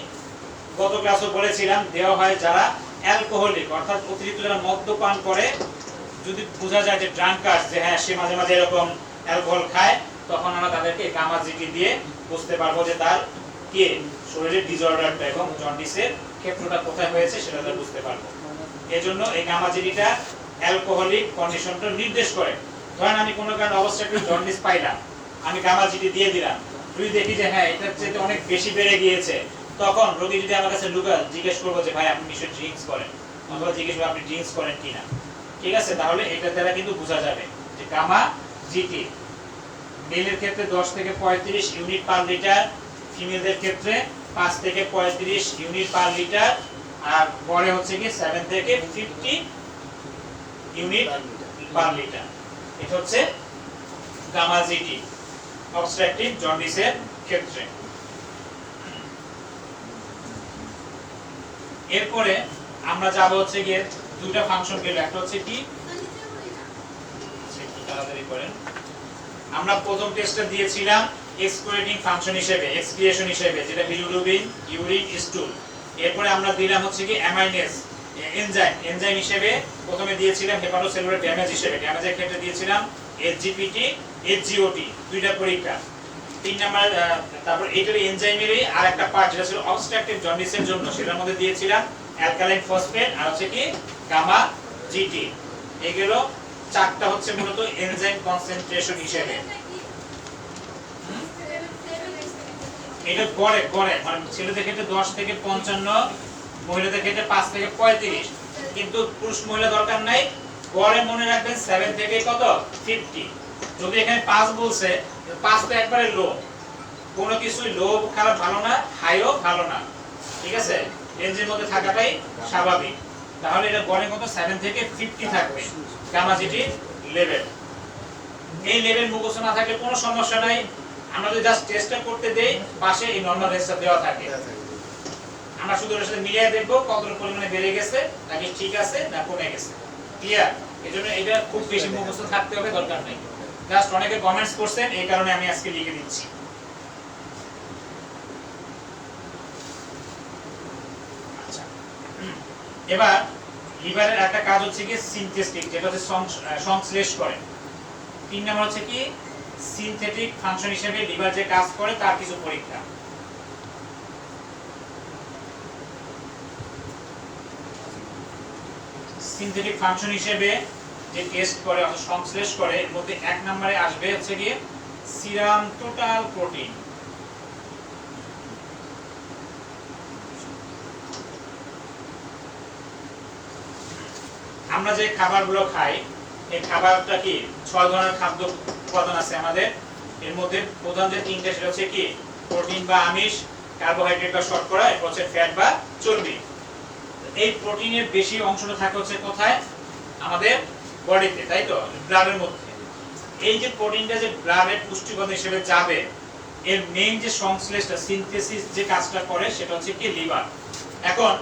গত ক্লাসে বলেছিলাম দেওয়া হয় যারা অ্যালকোহলিক, অর্থাৎ অতিরিক্ত যারা মদ্যপান করে। যদি বোঝা যায় যে ড্রাঙ্কার, যে হ্যাঁ সে মাঝে মাঝে এরকম অ্যালকোহল খায়, তখন আমরা তাদেরকে গামা জিটি দিয়ে বুঝতে পারবো যে তার কি শরীরের ডিসঅর্ডারটা এবং জন্ডিসের ক্ষেত্রটা কোথায় হয়েছে সেটা আমরা বুঝতে পারবো। এজন্য এই গামা জিটিটা অ্যালকোহলিক কন্ডিশনটা নির্দেশ করে। ধরেন আমি কোনো কারণে অবস্ট্রাকটিভ জন্ডিস পাইলাম, আমি গামা জিটি দিয়ে দিলাম, যদি দেখি যে হ্যাঁ এটার চেয়ে অনেক বেশি বেড়ে গিয়েছে, তখন রোগী যদি আমার কাছে জিজ্ঞেস করবো যে ভাই আপনি নিশ্চয়ই ড্রিঙ্কস করেন, অথবা জিজ্ঞেস করবো আপনি ড্রিঙ্কস করেন কিনা। ঠিক আছে? তাহলে এটা দ্বারা কিন্তু বোঝা যাবে যে গামা জিটি মেলের ক্ষেত্রে 10 থেকে 35 ইউনিট পার লিটার, ফিমেলদের ক্ষেত্রে 5 থেকে 35 ইউনিট পার লিটার, আর গড়ে হচ্ছে কি 7 থেকে 50 ইউনিট পার লিটার। এটা হচ্ছে গামা জিটি অবস্ট্রাকটিভ জন্ডিসের ক্ষেত্রে। এরপরে আমরা যাব হচ্ছে গিয়ে দুইটা ফাংশন গেল, একটা হচ্ছে কি তাড়াতাড়ি করেন। আমরা প্রথম টেস্টটা দিয়েছিলাম এক্সক্রিয়েটিং ফাংশন হিসেবে, এক্সক্রিয়েশন হিসেবে, যেটা বিলিরুবিন, ইউরিন, স্টুল। এরপরে আমরা দিলাম হচ্ছে কি অ্যামাইনেজ এনজাইম হিসেবে। প্রথমে দিয়েছিলাম হেপাটোসেলুলার ড্যামেজ হিসেবে, ড্যামেজের ক্ষেত্রে দিয়েছিলাম এসজিপিটি এসজিওটি দুইটা পরীক্ষা। 3 নাম্বার তারপর এটার এনজাইমেরই আরেকটা পার্ট যেটা ছিল অবস্ট্রাকটিভ জন্ডিসের জন্য, সেটার মধ্যে দিয়েছিলাম অ্যালকালাইন ফসফেট আর হচ্ছে কি গামা জিটি। এগুলো চারটা হচ্ছে মূলত এনজাইম কনসেন্ট্রেশন হিসেবে। এটা গড়ে গড়ে মানে ছেলেদের ক্ষেত্রে 10 থেকে 55, মহিলাদের ক্ষেত্রে 5 থেকে 35, কিন্তু পুরুষ মহিলা দরকার নাই। গড়ে মনে রাখবেন 7 থেকে কত 50। যদি এখানে 5 বলছে, 5 তো একবারে লো, কোনো কিছুই লো খারাপ ভালো না, হাইও ভালো না, ঠিক আছে, রেঞ্জের মধ্যে থাকাটাই স্বাভাবিক। তাহলে এটা গড়ে কত 7 থেকে 50 থাকবে গামা জিটি লেভেল। এই লেভেল মুখস্থ না থাকলে কোনো সমস্যা নাই, আমরা যদি জাস্ট টেস্টটা করতে দেই পাশে এই নরমাল রেঞ্জটা দেওয়া থাকে, আমরা শুধু এর সাথে মিলিয়ে দেখব কতটা পরিমাণে বেড়ে গেছে নাকি ঠিক আছে না কমে গেছে। ক্লিয়ার? এজন্য এটা খুব বেশি মুখস্থ থাকতে হবে দরকার নেই, জাস্ট অনেকে কমেন্টস করছেন এই কারণে আমি আজকে লিখে দিচ্ছি। আচ্ছা, এবার লিভারের একটা কাজ হচ্ছে কি সিনথেটিক, যেটা হচ্ছে সংশ্লেষ করে। 3 নাম্বার হচ্ছে কি সিনথেটিক ফাংশন হিসেবে লিভার যে কাজ করে তার কিছু পরীক্ষা। সিনথেটিক ফাংশন হিসেবে যে টেস্ট করে অর্থাৎ সংশ্লেষ করে, এর মধ্যে 1 নম্বরে আসবে হচ্ছে কি সিরাম টোটাল প্রোটিন। আমরা যে খাবারগুলো খাই, এই খাবারটা কি 6 ধরনের খাদ্য উপাদান আছে আমাদের। এর মধ্যে প্রধান যে 3টা সেটা হচ্ছে কি প্রোটিন বা আমিষ, কার্বোহাইড্রেট বা শর্করা, এরপর হচ্ছে ফ্যাট বা চর্বি। এই প্রোটিনের বেশি অংশটা থাকে হচ্ছে কোথায়? আমাদের বডিতে, তাই তো, ব্লাডের মধ্যে। এই যে প্রোটিনটা যে ব্লাডের পুষ্টি উপাদান হিসেবে যাবে, এর মেইন যে সংশ্লেষটা সিনথেসিস যে কাজটা করে সেটা হচ্ছে কি লিভার। এখন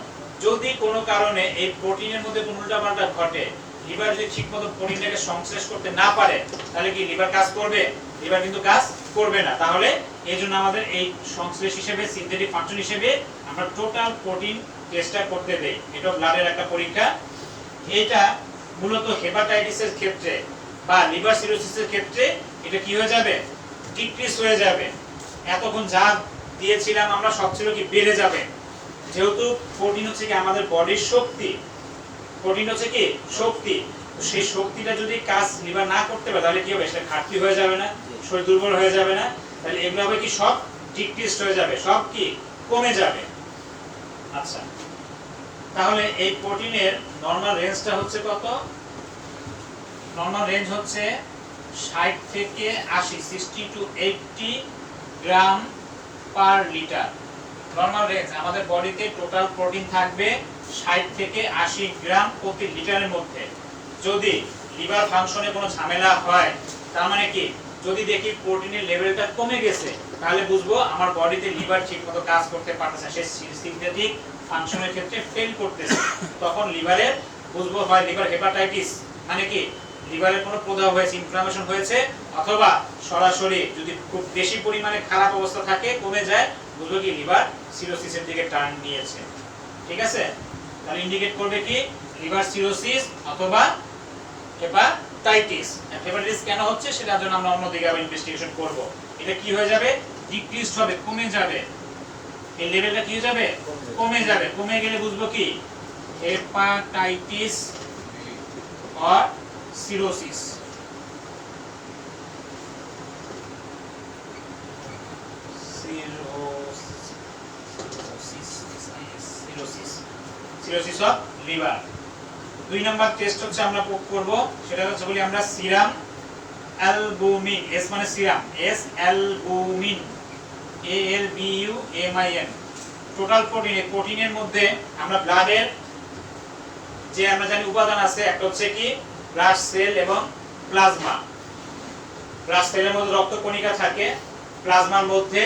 যদি কোনো কারণে এই প্রোটিনের মধ্যে কোনো উল্টাপাল্টা ঘটে, লিভার যদি ঠিকমতো প্রোটিনটাকে সংশ্লেষ করতে না পারে, তাহলে কি লিভার কাজ করবে? লিভার কিন্তু কাজ করবে না। তাহলে এইজন্য আমাদের এই সংশ্লেষ হিসেবে সিনথেটিক ফাংশন হিসেবে আমরা টোটাল প্রোটিন টেস্টটা করতে দেই। এটা ব্লাডের একটা পরীক্ষা। এটা মূলত হেপাটাইটিসের ক্ষেত্রে বা লিভার সিরোসিসের ক্ষেত্রে এটা কি হয়ে যাবে? ডিক্রিজ হয়ে যাবে। এতক্ষণ যা দিয়েছিলাম আমরা সব ছিল কি বেড়ে যাবে। যেহেতু প্রোটিন হচ্ছে কি আমাদের বডির শক্তি, প্রোটিন হচ্ছে কি শক্তি, সেই শক্তিটা যদি কাজ লিভার না করতে পারে তাহলে কি হবে? সেটা ঘাটতি হয়ে যাবে না, শরীর দুর্বল হয়ে যাবে না? তাহলে এগুলো হবে কি সব ডিক্রিজ হয়ে যাবে, সব কি কমে যাবে। আচ্ছা, তাহলে এই প্রোটিনের নরমাল রেঞ্জটা হচ্ছে কত? নরমাল রেঞ্জ হচ্ছে 60 থেকে 80, 60 to 80 gram per litre. Normal range আমাদের বডিতে টোটাল প্রোটিন থাকবে 60 থেকে 80 গ্রাম প্রতি লিটারের মধ্যে। যদি লিভার ফাংশনে কোনো ঝামেলা হয়, তার মানে কি যদি দেখি প্রোটিনের লেভেলটা কমে গেছে, তাহলে বুঝবো আমার বডিতে লিভার ঠিকমতো কাজ করতে পারতেছে, সে সিনথেটিক ফাংশনের ক্ষেত্রে ফেল করতেছে। তখন লিভারের বুঝবো হয় লিভার হেপাটাইটিস, মানে কি লিভারের কোনো প্রদাহ হয়েছে, ইনফ্লামেশন হয়েছে, অথবা সরাসরি যদি খুব বেশি পরিমাণে খারাপ অবস্থা থাকে, কমে যায়, বুঝবো কি লিভার সিরোসিসের দিকে টার্ন নিয়েছে। ঠিক আছে? তাহলে ইন্ডিকেট করবে কি লিভার সিরোসিস অথবা হেপাটাইটিস। হেপাটাইটিস কেন হচ্ছে সেটার জন্য আমরা অন্যদিকে আবার ইনভেস্টিগেশন করব। এটা কি হয়ে যাবে? ডিক্রিজ হবে, কমে যাবে। এই লেভেলটা কি হয়ে যাবে? কমে যাবে। কমে গেলে বুঝবো কি hepatitis or cirrhosis. Cirrhosis of liver. 2 number test হচ্ছে আমরা করব, সেটা হচ্ছে বলি আমরা সিরাম অ্যালবুমিন। এস মানে serum, S albumin, A L B U M I N. Total protein, এই প্রোটিনের মধ্যে আমরা ব্লাডের যে আমরা জানি উপাদান আছে, একটা হচ্ছে কি ব্লাড সেল এবং প্লাজমা। ব্লাড সেলের মধ্যে রক্ত কণিকা থাকে, প্লাজমার মধ্যে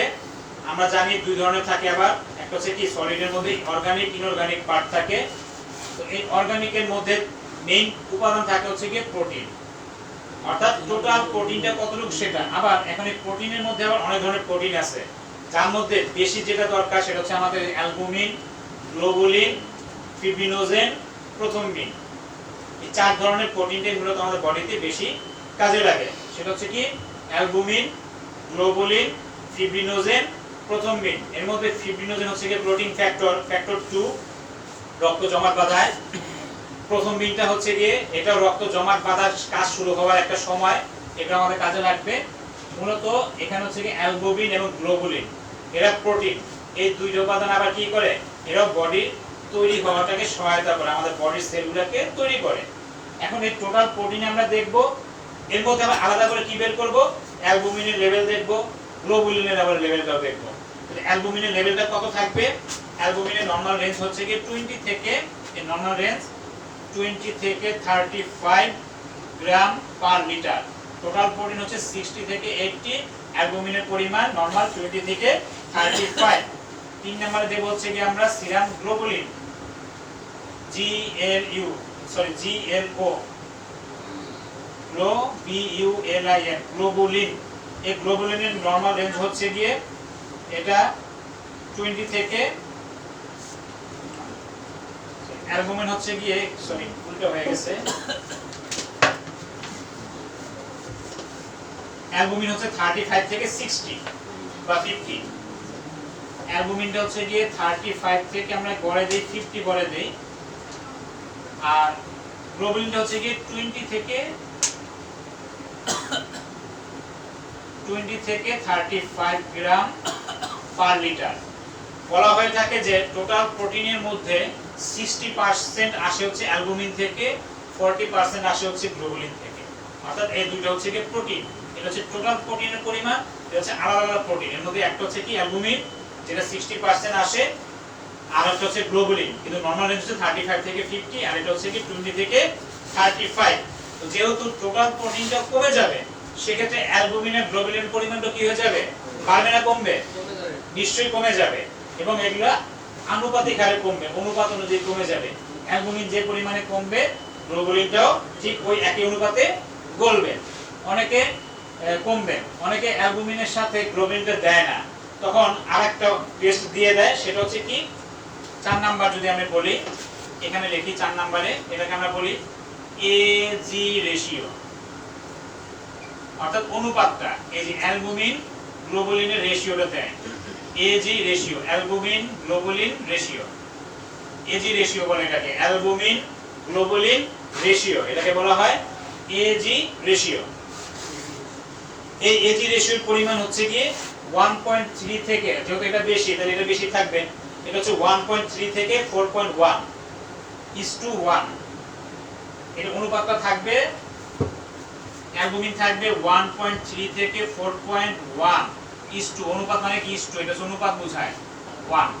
আমরা জানি 2 ধরনের থাকে। আবার একটা হচ্ছে কি সলিডের মধ্যে অর্গানিক, ইনঅর্গানিক পার্ট থাকে। তো এই অর্গানিকের মধ্যে মেইন উপাদান থাকে হচ্ছে কি প্রোটিন, অর্থাৎ টোটাল প্রোটিনটা কতটুকু সেটা। আবার এখানে প্রোটিনের মধ্যে আবার অনেক ধরনের প্রোটিন আছে, যার মধ্যে বেশি যেটা দরকার সেটা হচ্ছে আমাদের অ্যালবুমিন, গ্লোবুলিন, ফিব্রিনোজেন, প্রোথ্রম্বিন। এই 4 ধরনের প্রোটিনটাই মূলত আমাদের বডিতে বেশি কাজে লাগে। সেটা হচ্ছে কি অ্যালবুমিন, গ্লোবুলিন, ফিব্রিনোজেন, প্রথম মিন। এর মধ্যে ফিব্রিনোজেন হচ্ছে কি প্রোটিন ফ্যাক্টর, ফ্যাক্টর 2, রক্ত জমাট বাঁধায়। প্রথম মিনটা হচ্ছে গিয়ে এটা রক্ত জমাট বাঁধার কাজ শুরু হওয়ার একটা সময়, এটা আমাদের কাজে লাগবে। মূলত এখানে হচ্ছে কি অ্যালবুমিন এবং গ্লোবুলিন, এরা প্রোটিন। এই দুইটা উপাদান আবার কি করে, এরা বডি তৈরি হওয়াটাকে সহায়তা করে, আমাদের বডির সেলগুলোকে তৈরি করে। এখন এই টোটাল প্রোটিন আমরা দেখব, এর মধ্যে আমরা আলাদা করে কি বের করব, অ্যালবুমিনের লেভেল দেখব, গ্লোবুলিনের আবার লেভেলটাও দেখব। তাহলে অ্যালবুমিনের লেভেলটা কত থাকবে, অ্যালবুমিনের নরমাল রেঞ্জ হচ্ছে কি 20 থেকে, এই নরমাল রেঞ্জ 20 থেকে 35 গ্রাম পার লিটার। টোটাল প্রোটিন হচ্ছে 60 থেকে 80, অ্যালবুমিনের পরিমাণ নরমাল 20 থেকে 35। 3 নম্বরে দেব হচ্ছে কি আমরা সিরাম গ্লোবুলিন, GLO, গ্লোবুলিন। এই গ্লোবুলিনের নরমাল রেঞ্জ হচ্ছে গিয়ে এটা 20 থেকে, অ্যালবুমিন হচ্ছে গিয়ে উল্টো হয়ে গেছে, অ্যালবুমিন হচ্ছে 35 থেকে 60 বা 50। অ্যালবুমিনটা হচ্ছে গিয়ে 35 থেকে আমরা গড়ে দেই 50 গড়ে দেই, আর গ্লোবুলিনটা হচ্ছে গিয়ে 20 থেকে 35 গ্রাম পার লিটার। বলা হয়ে থাকে যে টোটাল প্রোটিনের মধ্যে 60% আসে হচ্ছে অ্যালবুমিন থেকে, 40% আসে হচ্ছে গ্লোবুলিন থেকে। অর্থাৎ এই দুটো হচ্ছে কি প্রোটিন, এটা হচ্ছে টোটাল প্রোটিনের পরিমাণ, এটা হচ্ছে আলাদা আলাদা প্রোটিন। এর মধ্যে একটা হচ্ছে কি অ্যালবুমিন, যেটা 60% আসে, আর একটা হচ্ছে গ্লোবুলিন, কিন্তু নরমাল রেঞ্জ হচ্ছে 35 থেকে 50, আর এটা হচ্ছে কি 20 থেকে 35। তো যেহেতু টোটাল প্রোটিনটা কমে যাবে, সেক্ষেত্রে অ্যালবুমিন আর গ্লোবুলিনের পরিমাণটা কি হয়ে যাবে, বাড়বে না কমবে, নিশ্চয়ই কমে যাবে। এবং এগুলা আনুপাতিক হারে কমবে, অনুপাত অনুযায়ী কমে যাবে। অ্যালবুমিন যে পরিমাণে কমবে, গ্লোবুলিনটাও ঠিক ওই একই অনুপাতে গলবে। অনেকে কমবে, অনেকে অ্যালবুমিনের সাথে গ্লোবুলিনটা দেয় না, তখন আরেকটা টেস্ট দিয়ে দেয়, সেটা হচ্ছে কি 4 নাম্বার যদি আমি বলি, এখানে লিখি 4 নম্বরে, এটাকে আমরা বলি এজি রেশিও, অর্থাৎ অনুপাতটা। এই যে অ্যালবুমিন গ্লোবুলিনের রেশিওটা দেয়, AG ratio, albumin globulin ratio, AG ratio বলে এটাকে, অ্যালবুমিন গ্লোবুলিন রেশিও, এটাকে বলা হয় এজি রেশিও। এই এজি রেশিওর পরিমাণ হচ্ছে কি 1.3 থেকে, যেহেতু এটা বেশি তাহলে এটা বেশি থাকবে, এটা হচ্ছে 1.3 থেকে 4.1:1। এর অনুপাতটা থাকবে, অ্যালবুমিন থাকবে 1.3 থেকে 4.1:, অনুপাত মানে কি ইস্টু, এটা অনুপাত বোঝায় 1,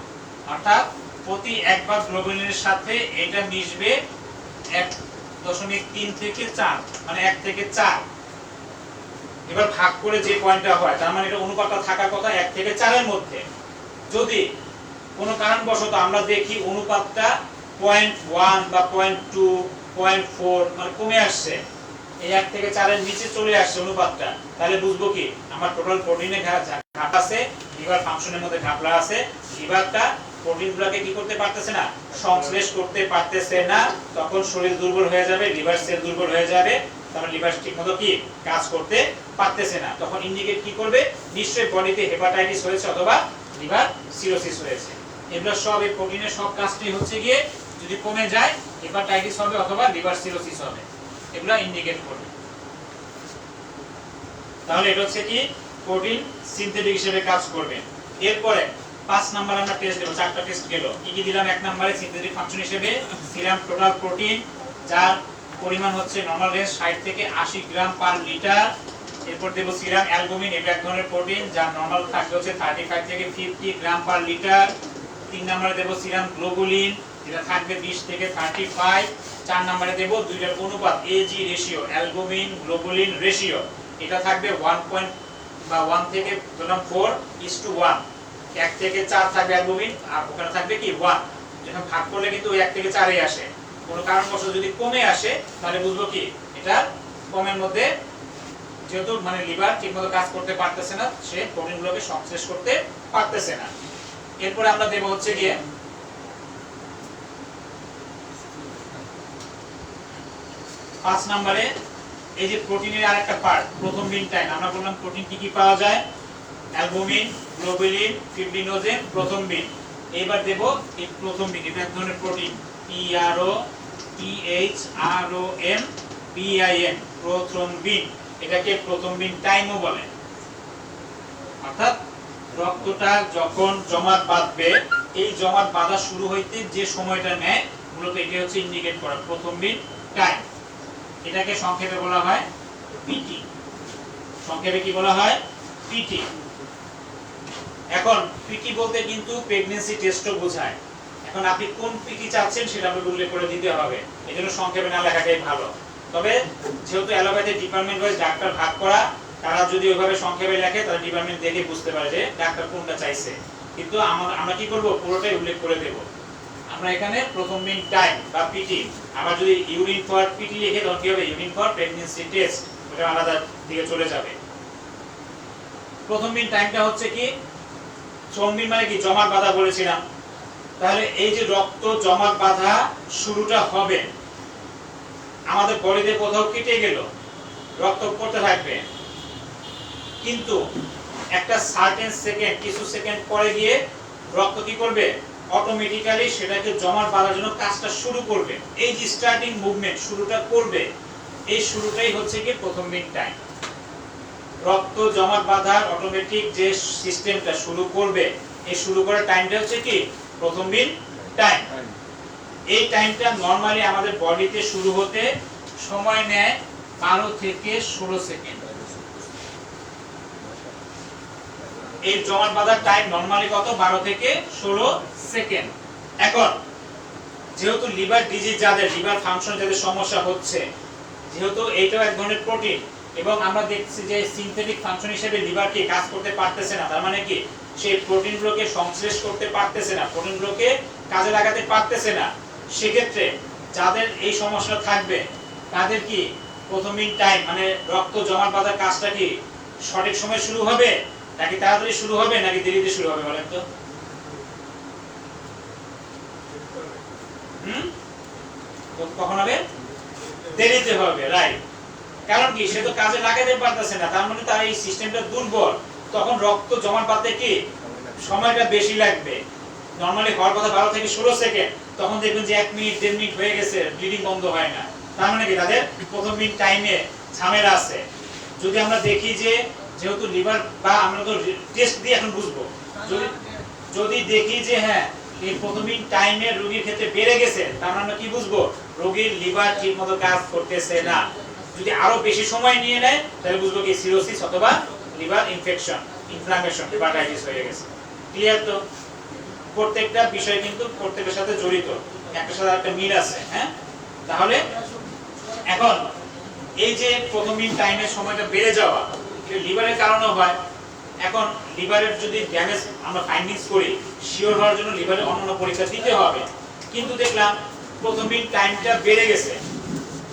অর্থাৎ প্রতি 1 ভাগ গ্লোবুলিনের সাথে এটা মিশবে 1.3 থেকে 4, মানে 1 থেকে 4। এবার ভাগ করে যে পয়েন্টটা হয়, তার মানে এটা অনুপাতটা থাকার কথা 1 থেকে 4 এর মধ্যে। যদি কোনো কারণবশত আমরা দেখি অনুপাতটা 0.1 বা 0.2, 0.4 মানে কমে আসছে, এই 1 থেকে 4 এর নিচে চলে আসছে অনুপাতটা, তাহলে বুঝবো কি আমার টোটাল প্রোটিনে ঘাট আছে, লিভার ফাংশনের মধ্যে ঘাটলা আছে, লিভারটা প্রোটিনগুলোকে কি করতে পারতেছে না, সংশ্লেষ করতে পারতেছে না, তখন শরীর দুর্বল হয়ে যাবে, লিভার সেল দুর্বল হয়ে যাবে, তাহলে লিভার ঠিকমতো কি কাজ করতে পারতেছে না, তখন ইন্ডিকেট কি করবে, নিশ্চয়ই বডিতে হেপাটাইটিস হয়েছে অথবা লিভার সিরোসিস হয়েছে। এগুলো সব এই প্রোটিনের সব কাজটাই হচ্ছে গিয়ে যদি কমে যায় হেপাটাইটিস হবে অথবা লিভার সিরোসিস হবে, এগুলো ইন্ডিকেট করবে। তাহলে এটা হচ্ছে কি প্রোটিন সিনথেটিক হিসেবে কাজ করবে। এরপরে 5 নাম্বার আমরা টেস্ট দেব, 4টা টেস্ট গেল। কি কি দিলাম? 1 নম্বরে সিনথেটিক ফাংশন হিসেবে সিরাম টোটাল প্রোটিন, যার পরিমাণ হচ্ছে নরমাল রেঞ্জ 60 থেকে 80 গ্রাম পার লিটার। এরপর দেব সিরাম অ্যালবুমিন, এটা এক ধরনের প্রোটিন যার নরমাল থাকবে হচ্ছে 35 থেকে 50 গ্রাম পার লিটার। 3 নম্বরে দেব সিরাম গ্লোবুলিন, যেটা থাকবে 20 থেকে 35। 4 নম্বরে দেব দুইটার অনুপাত AG ratio, albumin globulin ratio, এটা থাকবে 1 থেকে 4:1, 1 থেকে 4 থাকবে অ্যালবুমিন, আর ওখানে থাকবে কি 1। যখন ভাগ করলে কিন্তু ওই 1 থেকে 4 আসে, কোনো কারণবশত যদি কমে আসে তাহলে বুঝবো কি এটা কমের মধ্যে, যেহেতু মানে লিভার ঠিকমতো কাজ করতে পারতেছে না, সে প্রোটিনগুলোকে সংশ্লেষ করতে পারতেছে না। এরপরে আমরা দেব হচ্ছে গিয়ে 5 নম্বরে এই যে প্রোটিনের আরেকটা পার্ট প্রথম মিন টাইম, আমরা বললাম প্রোটিন কি কি পাওয়া যায়, অ্যালবুমিন, গ্লোবুলিন, ফিব্রিনোজেন, প্রথম মিন। এবার দেব এই প্রথম মিন, এটা এক ধরনের প্রোটিন, PROTHROMBIN, প্রোথ্রম্বিন। এটাকে প্রথম মিন টাইমও বলে। অর্থাৎ রক্তটা যখন জমাট বাঁধবে, এই জমাট বাঁধা শুরু হইতে যে সময়টা নেয় মূলত এটা হচ্ছে ইন্ডিকেট করা প্রথম মিন টাইম। এটাকে সংক্ষেপে বলা হয় পিটি। সংক্ষেপে কি বলা হয়? পিটি। এখন পিটি বলতে কিন্তু প্রেগন্যান্সি টেস্টও বোঝায়। এখন আপনি কোন পিটি চাচ্ছেন সেটা আপনাকে উল্লেখ করে দিতে হবে, এজন্য সংক্ষেপে না লেখাটাই ভালো। তবে যেহেতু অ্যালোপ্যাথি ডিপার্টমেন্ট ওয়াইজ ডাক্তার ভাগ করা, তারা যদি ওইভাবে সংক্ষেপে লেখে তাহলে ডিপার্টমেন্ট দেখে বুঝতে পারে যে ডাক্তার কোনটা চাইছে। কিন্তু আমরা কি করব, পুরোটাই উল্লেখ করে দেব। আমরা এখানে প্রথম মিন টাইম বা পিটি, আবার যদি ইউরিন ফর পিটি লিখে তখন কি হবে, ইউরিন ফর প্রেগন্যান্সি টেস্ট, ওটা আলাদা দিকে চলে যাবে। প্রথম মিন টাইমটা হচ্ছে কি, চর্বি মানে কি জমাট বাঁধা বলেছিলাম। তাহলে এই যে রক্ত জমাট বাঁধা শুরুটা হবে, আমাদের বডিতে কোথাও কেটে গেল, রক্ত পড়তে থাকবে, কিন্তু একটা সার্টেন সেকেন্ড, কিছু সেকেন্ড পরে গিয়ে রক্ত কি করবে, অটোমেটিক্যালি সেটাকে জমাট বাঁধার জন্য কাজটা শুরু করবে। এই যে স্টার্টিং মুভমেন্ট শুরুটা করবে, এই শুরুটাই হচ্ছে কি প্রথম মিন টাইম। রক্ত জমাট বাঁধার অটোমেটিক যে সিস্টেমটা শুরু করবে, এই শুরু করার টাইমটা হচ্ছে কি প্রথম মিন টাইম। এই টাইমটা নরমালি আমাদের বডিতে শুরু হতে সময় নেয় 12 থেকে 16 সেকেন্ড। এই জমাট বাঁধার টাইম নরমালি কত, 12 থেকে 16 সেকেন্ড। এখন যেহেতু লিভার ডিজিজ, যাদের লিভার ফাংশন যাদের সমস্যা হচ্ছে, যেহেতু এইটাও এক ধরনের প্রোটিন এবং আমরা দেখছি যে সিনথেটিক ফাংশন হিসেবে লিভার কি কাজ করতে পারতেছে না, তার মানে কি সেই প্রোটিনগুলোকে সংশ্লেষ করতে পারতেছে না, প্রোটিনগুলোকে কাজে লাগাতে পারতেছে না। সেক্ষেত্রে যাদের এই সমস্যা থাকবে তাদের কি প্রথম মিন টাইম মানে রক্ত জমাট বাঁধার কাজটা কি সঠিক সময় শুরু হবে, নাকি তাড়াতাড়ি শুরু হবে, নাকি দেরিতে শুরু হবে বলেন তো? কখন হবে? দেরিতে হবে, রাইট। কারণ কি, সে তো কাজে লাগাতে পারতেছে না, তার মানে তার এই সিস্টেমটা দুর্বল। তখন রক্ত জমাট বাঁধতে কি সময়টা বেশি লাগবে। নরমালি হওয়ার কথা 12 থেকে 16 সেকেন্ড, তখন দেখবেন যে 1 মিনিট 1.5 মিনিট হয়ে গেছে, ব্লিডিং বন্ধ হয় না। তার মানে কি তাদের প্রথম মিন টাইমে ঝামেলা আছে। যদি আমরা দেখি যে যেহেতু লিভার, বা আমরা তো টেস্ট দিয়ে এখন বুঝবো, যদি দেখি যে হ্যাঁ এই প্রথম মিন টাইমে রোগীর ক্ষেত্রে বেড়ে গেছে, তার মানে কি বুঝবো, রোগীর লিভার ঠিকমতো কাজ করতেছে না। যদি আরো বেশি সময় নিয়ে নেয় তাহলে বুঝবো কি সিরোসিস অথবা লিভার ইনফেকশন, ইনফ্লামেশন, হেপাটাইটিস হয়ে গেছে। ক্লিয়ার তো? প্রত্যেকটা বিষয় কিন্তু প্রত্যেকের সাথে জড়িত, একটার সাথে একটা মিল আছে। হ্যাঁ, তাহলে এখন এই যে প্রথম মিন টাইমের সময়টা বেড়ে যাওয়া, লিভারের কারণে হয়। এখন লিভারের যদি ড্যামেজ আমরা ফাইন্ডিংস করি, শিওর হওয়ার জন্য লিভারের অন্যান্য পরীক্ষা দিতে হবে। কিন্তু দেখলাম প্রথম মিন টাইমটা বেড়ে গেছে,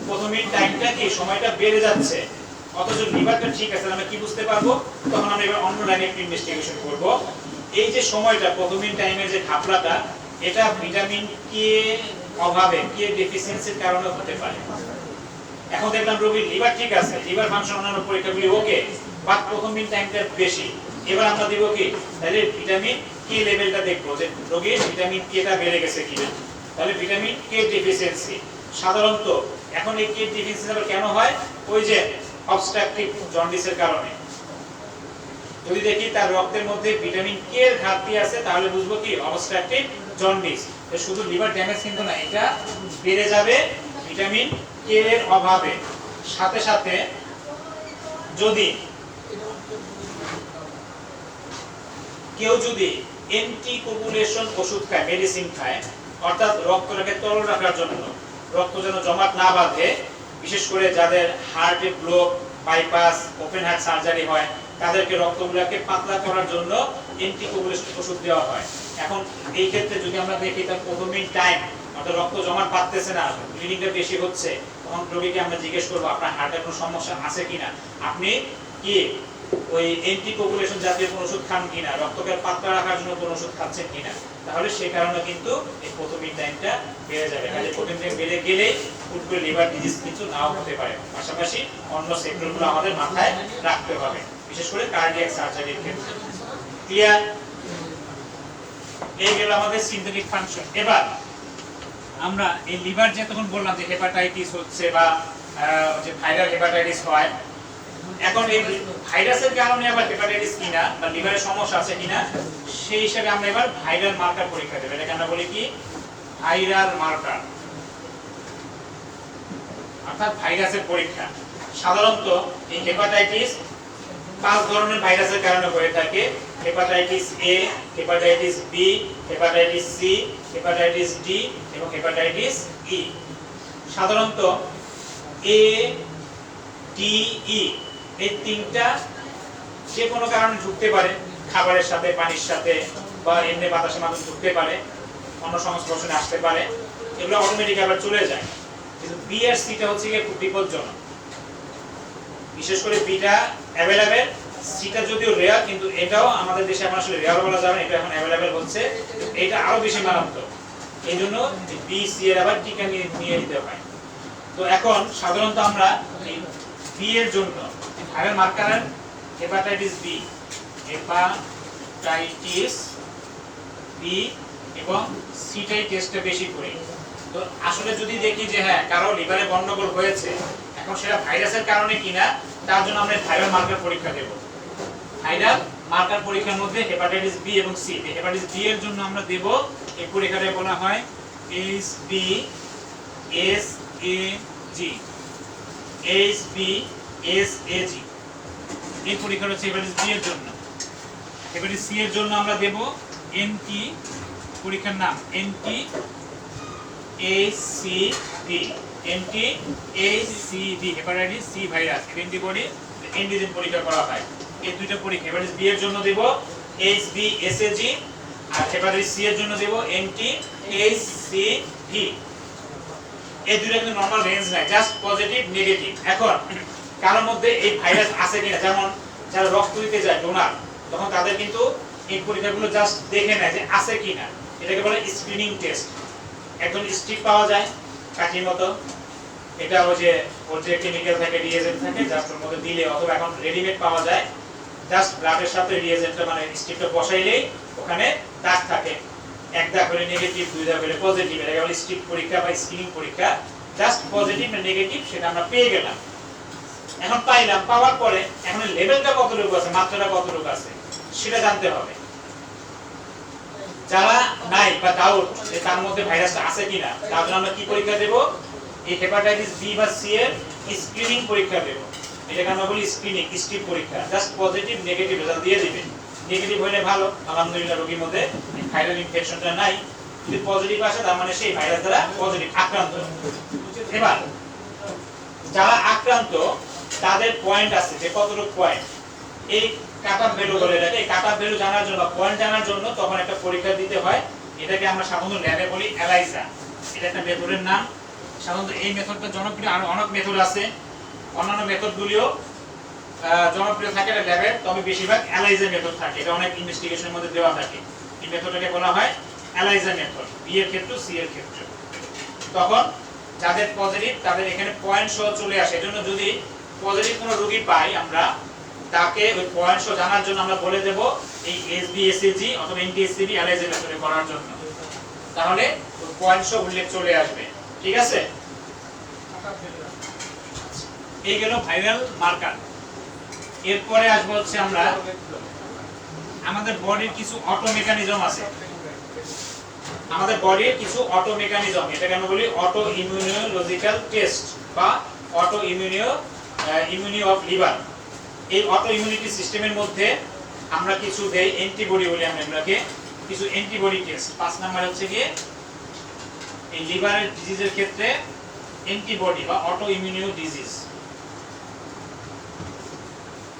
প্রথম মিন টাইমটা কি সময়টা বেড়ে যাচ্ছে, অথচ লিভারটা ঠিক আছে, আমরা কি বুঝতে পারবো? তখন আমরা এবার অন্য লাইনে একটু ইনভেস্টিগেশন করব। এই যে সময়টা প্রথম মিন টাইমের যে ঘাপলাটা, এটা ভিটামিন কে অভাবে, কে ডেফিসিয়েন্সির কারণে হতে পারে। এখন দেখলাম রোগীর লিভার ঠিক আছে, লিভার ফাংশন অন্যান্য পরীক্ষাগুলি ওকে, বাট প্রথম মিন টাইমটা বেশি। এবার আমরা দেব কি, তাহলে ভিটামিন কে লেভেলটা দেখবো যে রোগীর ভিটামিন কেটা বেড়ে গেছে কিনা। তাহলে ভিটামিন কে ডেফিসিয়েন্সি সাধারণত, এখন এই কে ডেফিসিয়েন্সি আবার কেন হয়? ওই যে অবস্ট্রাকটিভ জন্ডিসের কারণে। যদি দেখি তার রক্তের মধ্যে ভিটামিন কে এর ঘাটতি আছে, তাহলে বুঝবো কি অবস্ট্রাকটিভ জন্ডিস। শুধু লিভার ড্যামেজ কিন্তু না, এটা বেড়ে যাবে ভিটামিন কে এর অভাবে। সাথে সাথে যদি কেউ যদি অ্যান্টিকোগুলেশন ওষুধ খায়, মেডিসিন খায়, অর্থাৎ রক্তটাকে তরল রাখার জন্য, রক্ত যেন জমাট না বাঁধে, বিশেষ করে যাদের হার্টে block, bypass, open heart surgery হয়, তাদেরকে রক্তগুলোকে পাতলা করার জন্য অ্যান্টিকোগুলেশন ওষুধ দেওয়া হয়। এখন এই ক্ষেত্রে যদি আমরা দেখি তার প্রথম মিন টাইম, অর্থাৎ রক্ত জমাট বাঁধতেছে না, ব্লিডিংটা বেশি হচ্ছে, তখন রোগীকে আমরা জিজ্ঞেস করবো আপনার হার্টের কোনো সমস্যা আছে কিনা, আপনি কি ওই অ্যান্টিকোগুলেশন জাতীয় কোনো ওষুধ খান কিনা, রক্তকে পাতলা রাখার জন্য কোনো ওষুধ খাচ্ছেন কিনা। তাহলে সেই কারণে কিন্তু এই প্রথম মিন টাইমটা বেড়ে যাবে। কাজে প্রথম টাইম বেড়ে গেলে হুট করে লিভার ডিজিজ কিন্তু নাও হতে পারে। পাশাপাশি অন্য সেক্টরগুলো আমাদের মাথায় রাখতে হবে, বিশেষ করে কার্ডিয়াক সার্জারির ক্ষেত্রে। ক্লিয়ার? এই গেল আমাদের সিনথেটিক ফাংশন। এবার আমরা এই লিভার যে তখন বললাম যে হেপাটাইটিস হচ্ছে বা যে ভাইরাল হেপাটাইটিস হয়, এখন এই ভাইরাসের কারণে আবার হেপাটাইটিস কিনা বা লিভারের সমস্যা আছে কিনা সেই হিসাবে আমরা এবার ভাইরাল মার্কার পরীক্ষা দেব। এটাকে আমরা বলি কি ভাইরাল মার্কার, অর্থাৎ ভাইরাসের পরীক্ষা। সাধারণত এই হেপাটাইটিস 5 ধরনের ভাইরাসের কারণে হয়ে থাকে: hepatitis A, hepatitis B, hepatitis C, hepatitis D এবং হেপাটাইটিস ই। সাধারণত এ, ডি, ই এই তিনটা যে কোনো কারণে ঢুকতে পারে, খাবারের সাথে, পানির সাথে বা এমনি বাতাসের মাধ্যমে ঢুকতে পারে, অন্য সংস্পর্শনে আসতে পারে, এগুলো অটোমেটিক আবার চলে যায়। কিন্তু বি আর সিটা হচ্ছে গিয়ে খুব বিপজ্জনক। বিশেষ করে বিটা অ্যাভেলেবেল, সিটা যদিও রেয়ার, কিন্তু এটাও আমাদের দেশে এখন আসলে রেয়ার বলা যাবে না, এটা এখন অ্যাভেলেবেল হচ্ছে, এটা আরো বেশি মারাত্মক। এই জন্য বি সি এর আবার টিকা নিয়ে নিতে হয়। তো এখন সাধারণত আমরা বি এর জন্য viral marker hepatitis B, hepatitis B এবং সিটাই টেস্টটা বেশি করি। তো আসলে যদি দেখি যে হ্যাঁ কারো লিভারে গন্ডগোল হয়েছে, এখন সেটা ভাইরাসের কারণে কিনা, তার জন্য আমরা ভাইরাল মার্কার পরীক্ষা দেব। ভাইরাল মার্কার পরীক্ষার মধ্যে হেপাটাইটিস বি এবং সি, হেপাটাইটিস বি এর জন্য আমরা দেব এই পরীক্ষাটা বলা হয় HbSAg, HbSAg। এই পরীক্ষাটা হচ্ছে হেপাটাইটিস বি এর জন্য। হেপাটাইটিস সি এর জন্য আমরা দেব NT, পরীক্ষার নাম NT-HCV, NT-HCV hepatitis C virus antibody antigen পরীক্ষা করা হয়। এই দুইটা পরীক্ষা হেপাটাইটিস বি এর জন্য দেব HbSAg, আর হেপাটাইটিস সি এর জন্য দেব NT-HCV। এই দুইটা কিন্তু নরমাল রেঞ্জ নাই, জাস্ট পজিটিভ নেগেটিভ। এখন কারোর মধ্যে এই ভাইরাস আছে কিনা, যেমন যারা রক্ত দিতে যায় ডোনার, তখন তাদের কিন্তু এই পরীক্ষাগুলো জাস্ট দেখে নেয় যে আছে কিনা, এটাকে বলে স্ক্রিনিং টেস্ট। একজন স্টিক পাওয়া যায় কাঠির মতো, এটা ওর যে কেমিক্যাল থাকে, রিয়েজেন্ট থাকে, জাস্ট ওর মধ্যে দিলে, অথবা এখন রেডিমেড পাওয়া যায়, জাস্ট ব্লাডের সাথে রিয়েজেন্টটা মানে স্টিকটা বসাইলেই ওখানে দাগ থাকে, এক দাগ হলে নেগেটিভ, দুই দাগ হলে পজিটিভ, এটাকে বলে স্টিক পরীক্ষা বা স্ক্রিনিং পরীক্ষা। জাস্ট পজিটিভ না নেগেটিভ সেটা আমরা পেয়ে গেলাম। এখন পাইলাম, পাওয়ার পরে এখন লেভেলটা কতটুকু আছে, মাত্রাটা কতটুকু আছে সেটা জানতে হবে। যারা নাই বা ডাউট যে তার মধ্যে ভাইরাসটা আছে কিনা, তার জন্য আমরা কি পরীক্ষা দেব? এই হেপাটাইটিস বি বা সি এর স্ক্রিনিং পরীক্ষা দেব। এটাকে আমরা বলি স্ক্রিনিং স্ট্রিপ পরীক্ষা। জাস্ট পজিটিভ নেগেটিভ রেজাল্ট দিয়ে দিবেন। নেগেটিভ হলে ভালো, আলহামদুলিল্লাহ রোগীর মধ্যে ভাইরাল ইনফেকশনটা নাই। যদি পজিটিভ আসে তার মানে সেই ভাইরাস দ্বারা পজিটিভ আক্রান্ত। এবার যারা আক্রান্ত তাদের পয়েন্ট আছে, যে কতটুকু পয়েন্ট, এই কাটঅফ ভ্যালু বলে এটাকে। এই কাটঅফ ভ্যালু জানার জন্য, পয়েন্ট জানার জন্য তখন একটা পরীক্ষা দিতে হয়। এটাকে আমরা সাধারণত ল্যাবে বলি এলাইজা। এটা একটা মেথডের নাম। সাধারণত এই মেথডটা জনপ্রিয়, আর অনেক মেথড আছে, অন্যান্য মেথডগুলিও জনপ্রিয় থাকে এটা ল্যাবে, তবে বেশিরভাগ এলাইজা মেথড থাকে। এটা অনেক ইনভেস্টিগেশনের মধ্যে দেওয়া থাকে। এই মেথডটাকে বলা হয় এলাইজা মেথড, বি এর ক্ষেত্রে, সি এর ক্ষেত্রে। তখন যাদের পজিটিভ তাদের এখানে পয়েন্ট সহ চলে আসে। এজন্য যদি পজিটিভ কোনো রোগী পাই আমরা, তাকে ওই পয়েন্ট সহ জানার জন্য আমরা বলে দেব এই HbSAg অথবা NT-HCV এলাইজা মেথডে করার জন্য, তাহলে ওই পয়েন্ট সহ উল্লেখ চলে আসবে। ঠিক আছে? এই গেল ভাইরাল মার্কার। এরপরে আসবো হচ্ছে আমরা আমাদের বডির কিছু অটো মেকানিজম আছে। আমাদের বডির কিছু অটো মেকানিজম, এটাকে আমরা বলি অটো ইমিউনোলজিক্যাল টেস্ট বা অটো ইমিউনি অফ লিভার। এই অটো ইমিউনিটি সিস্টেমের মধ্যে আমরা কিছু দেই অ্যান্টিবডি বলি আমরা এগুলোকে, কিছু অ্যান্টিবডি টেস্ট। 5 নাম্বার হচ্ছে কি এই লিভারের ডিজিজের ক্ষেত্রে অ্যান্টিবডি বা অটো ইমিউনো ডিজিজ।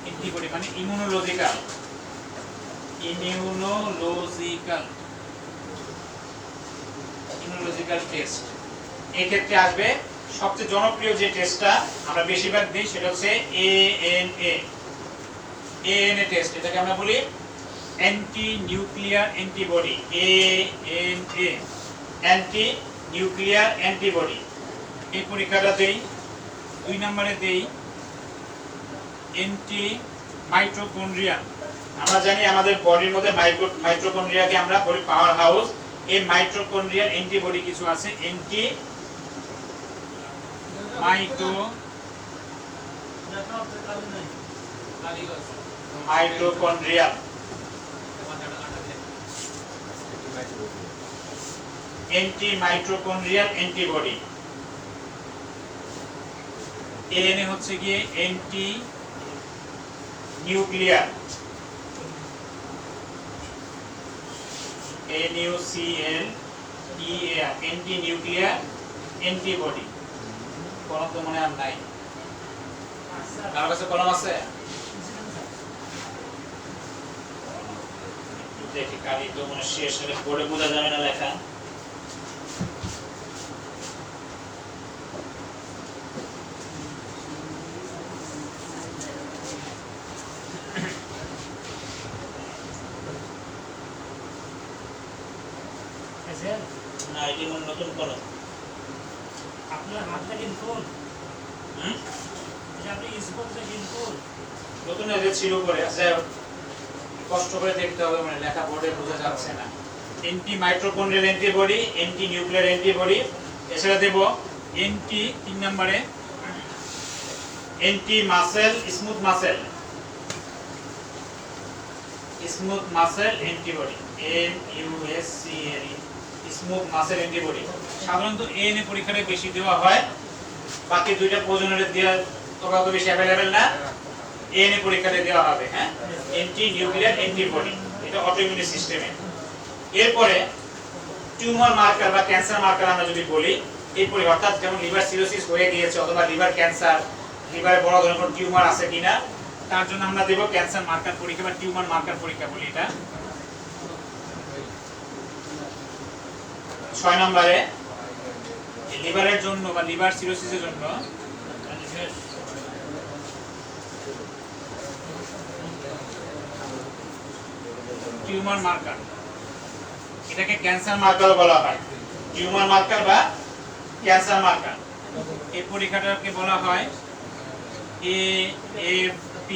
অ্যান্টিবডি মানে ইমিউনোলজিক্যাল টেস্ট। এই ক্ষেত্রে আসবে সবচেয়ে জনপ্রিয় যে টেস্টটা আমরা বেশিরভাগ দিই সেটা হচ্ছে ANA টেস্ট। এটাকে আমরা বলি anti nuclear antibody, ANA anti nuclear antibody. এই পরীক্ষাটা দেই। 2 নম্বরে দেই এন্টি মাইটোকন্ড্রিয়া। আমরা জানি আমাদের বডির মধ্যে মাইটোকন্ড্রিয়াকে আমরা বলি পাওয়ার হাউস। এই মাইটোকন্ড্রিয়ার অ্যান্টিবডি কিছু আছে, anti mitochondria. Anti mitochondrial antibody. ANA হচ্ছে গিয়ে anti nuclear, NuCl anti nuclear antibody. কলম তো মনে আর নাই, কারোর কাছে কলম আছে? দেখি কালি তো মনে শেষ হলে পড়ে বোঝা যাবে না লেখা। না, এটি মনে নতুন কলম। আপনার হাতটা কিন্তু ফোন, আপনি স্পোর্টসে কিন্তু নতুন এদের ছিল করে আছে, কষ্ট করে দেখতে হবে, মানে লেখা বোর্ডে বোঝা যাচ্ছে না। Anti mitochondrial antibody, anti nuclear antibody. এছাড়া দেব অ্যান্টি 3 নম্বরে anti muscle smooth muscle antibody, MUSCL smooth muscle antibody. সাধারণত এএনএ পরীক্ষায় বেশি দেওয়া হয়, বাকি দুইটা প্রয়োজনের দেওয়া তোমরা তো বেশি অ্যাভেলেবেল না, এএনএ পরীক্ষাতে দেওয়া হবে। হ্যাঁ, অ্যান্টি নিউক্লিয়ার অ্যান্টিবডি, এটা অটোইমিউন সিস্টেমে। এরপরে টিউমার মার্কার বা ক্যান্সার মার্কার আমরা যদি বলি, এই পরীক্ষা অর্থাৎ যেমন লিভার সিরোসিস হয়ে গিয়েছে অথবা লিভার ক্যান্সার, লিভারে বড় ধরনের কোনো টিউমার আছে কিনা, তার জন্য আমরা দেব ক্যান্সার মার্কার পরীক্ষা বা টিউমার মার্কার পরীক্ষা বলি এটা। 6 নম্বরে লিভারের জন্য বা লিভার সিরোসিসের জন্য টিউমার মার্কার, এটাকে ক্যান্সার মার্কার বলা হয়। টিউমার মার্কার বা ক্যান্সার মার্কার, এই পরীক্ষাটাকে বলা হয় AFP।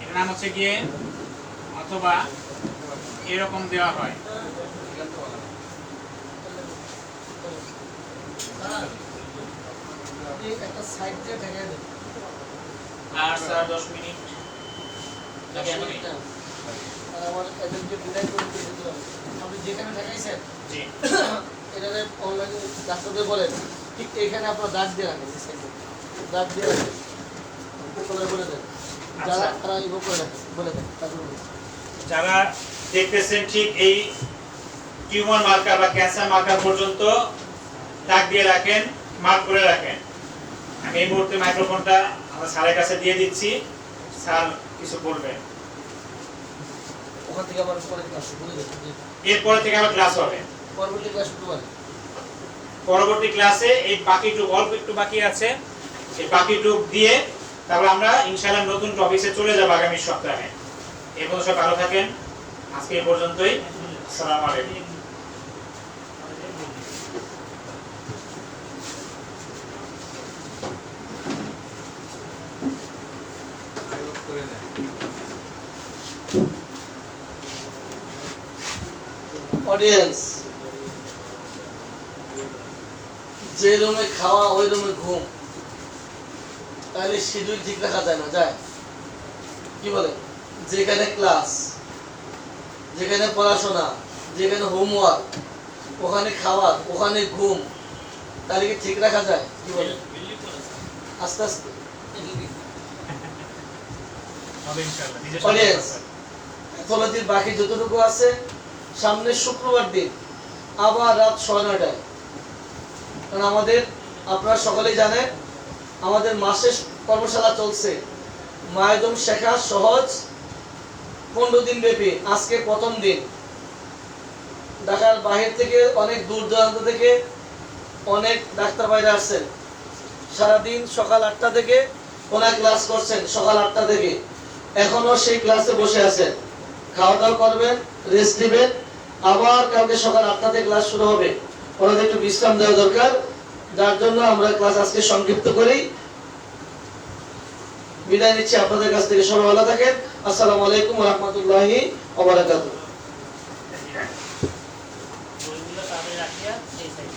এর নাম হচ্ছে গিয়ে অথবা এরকম দেওয়া হয়। একটা সাইড দিয়ে ঢেকে দেন। আর স্যার 10 মিনিট লাগে এমনই। আর আমার এদেরকে বিদায় করে দিতে দিলাম। আপনি যেখানে ঢেকাইছেন, জি, এটাতে অনলাইন ডাক্তারদের বলেন ঠিক এইখানে আপনার দাগ দিয়ে রাখেন, দাগ দিয়ে রাখেন, বলে দেন। যারা তারা ইভো করে রাখেন, বলে দেন। যারা দেখতেছেন ঠিক এই টিউমার মার্কার বা ক্যান্সার মার্কার পর্যন্ত দাগ দিয়ে রাখেন, মার্ক করে রাখেন। আমি এই মুহূর্তে মাইক্রোফোনটা আমার স্যারের কাছে দিয়ে দিচ্ছি, স্যার কিছু বলবেন। ওখান থেকে আবার পরে ক্লাস বলে দেন। এরপর থেকে আবার ক্লাস হবে। পরবর্তী ক্লাস শুরু হবে। পরবর্তী ক্লাসে এই বাকিটুকু অল্প একটু বাকি আছে, এই বাকিটুকু দিয়ে তারপর আমরা ইনশাআল্লাহ নতুন টপিকে চলে যাব আগামী সপ্তাহে। এই পর্যন্ত সব ভালো থাকেন, আজকে এই পর্যন্তই। আসসালামু আলাইকুম। অডিয়েন্স, যে রুমে খাওয়া ওই রুমে ঘুম, তাহলে শিডিউল ঠিক রাখা যায় না, যায়? কি বলে? যেখানে ক্লাস, যেখানে পড়াশোনা, যেখানে হোমওয়ার্ক, ওখানে খাওয়া, ওখানে ঘুম, তাহলে কি ঠিক রাখা যায়? কি বলে? আস্তে আস্তে অডিয়েন্স, প্যাথোলজির বাকি যতটুকু আছে সামনে শুক্রবার দিন আবার রাত 9:30টায়। কারণ আমাদের, আপনারা সকলেই জানেন, আমাদের মাসের কর্মশালা চলছে মায়েদম শেখা সহজ 15 দিন ব্যাপী। আজকে প্রথম দিন। ঢাকার বাহির থেকে অনেক দূর দূরান্ত থেকে অনেক ডাক্তার ভাইরা আসছেন। সারাদিন সকাল 8টা থেকে ওনার ক্লাস করছেন, সকাল 8টা থেকে এখনো সেই ক্লাসে বসে আছেন। খাওয়া দাওয়া করবেন, রেস্ট নেবেন, আবার কালকে সকাল 8টা থেকে ক্লাস শুরু হবে। ওনাদের একটু বিশ্রাম দেওয়া দরকার। যার জন্য আমরা ক্লাস আজকে সংক্ষিপ্ত করি। বিদায় নিচ্ছি আপনাদের কাছ থেকে। সবাই ভালো থাকেন। আসসালামু আলাইকুম ওয়া রাহমাতুল্লাহি ওয়া বারাকাতুহু। বইগুলো তাদের রাখিয়া এই সাইড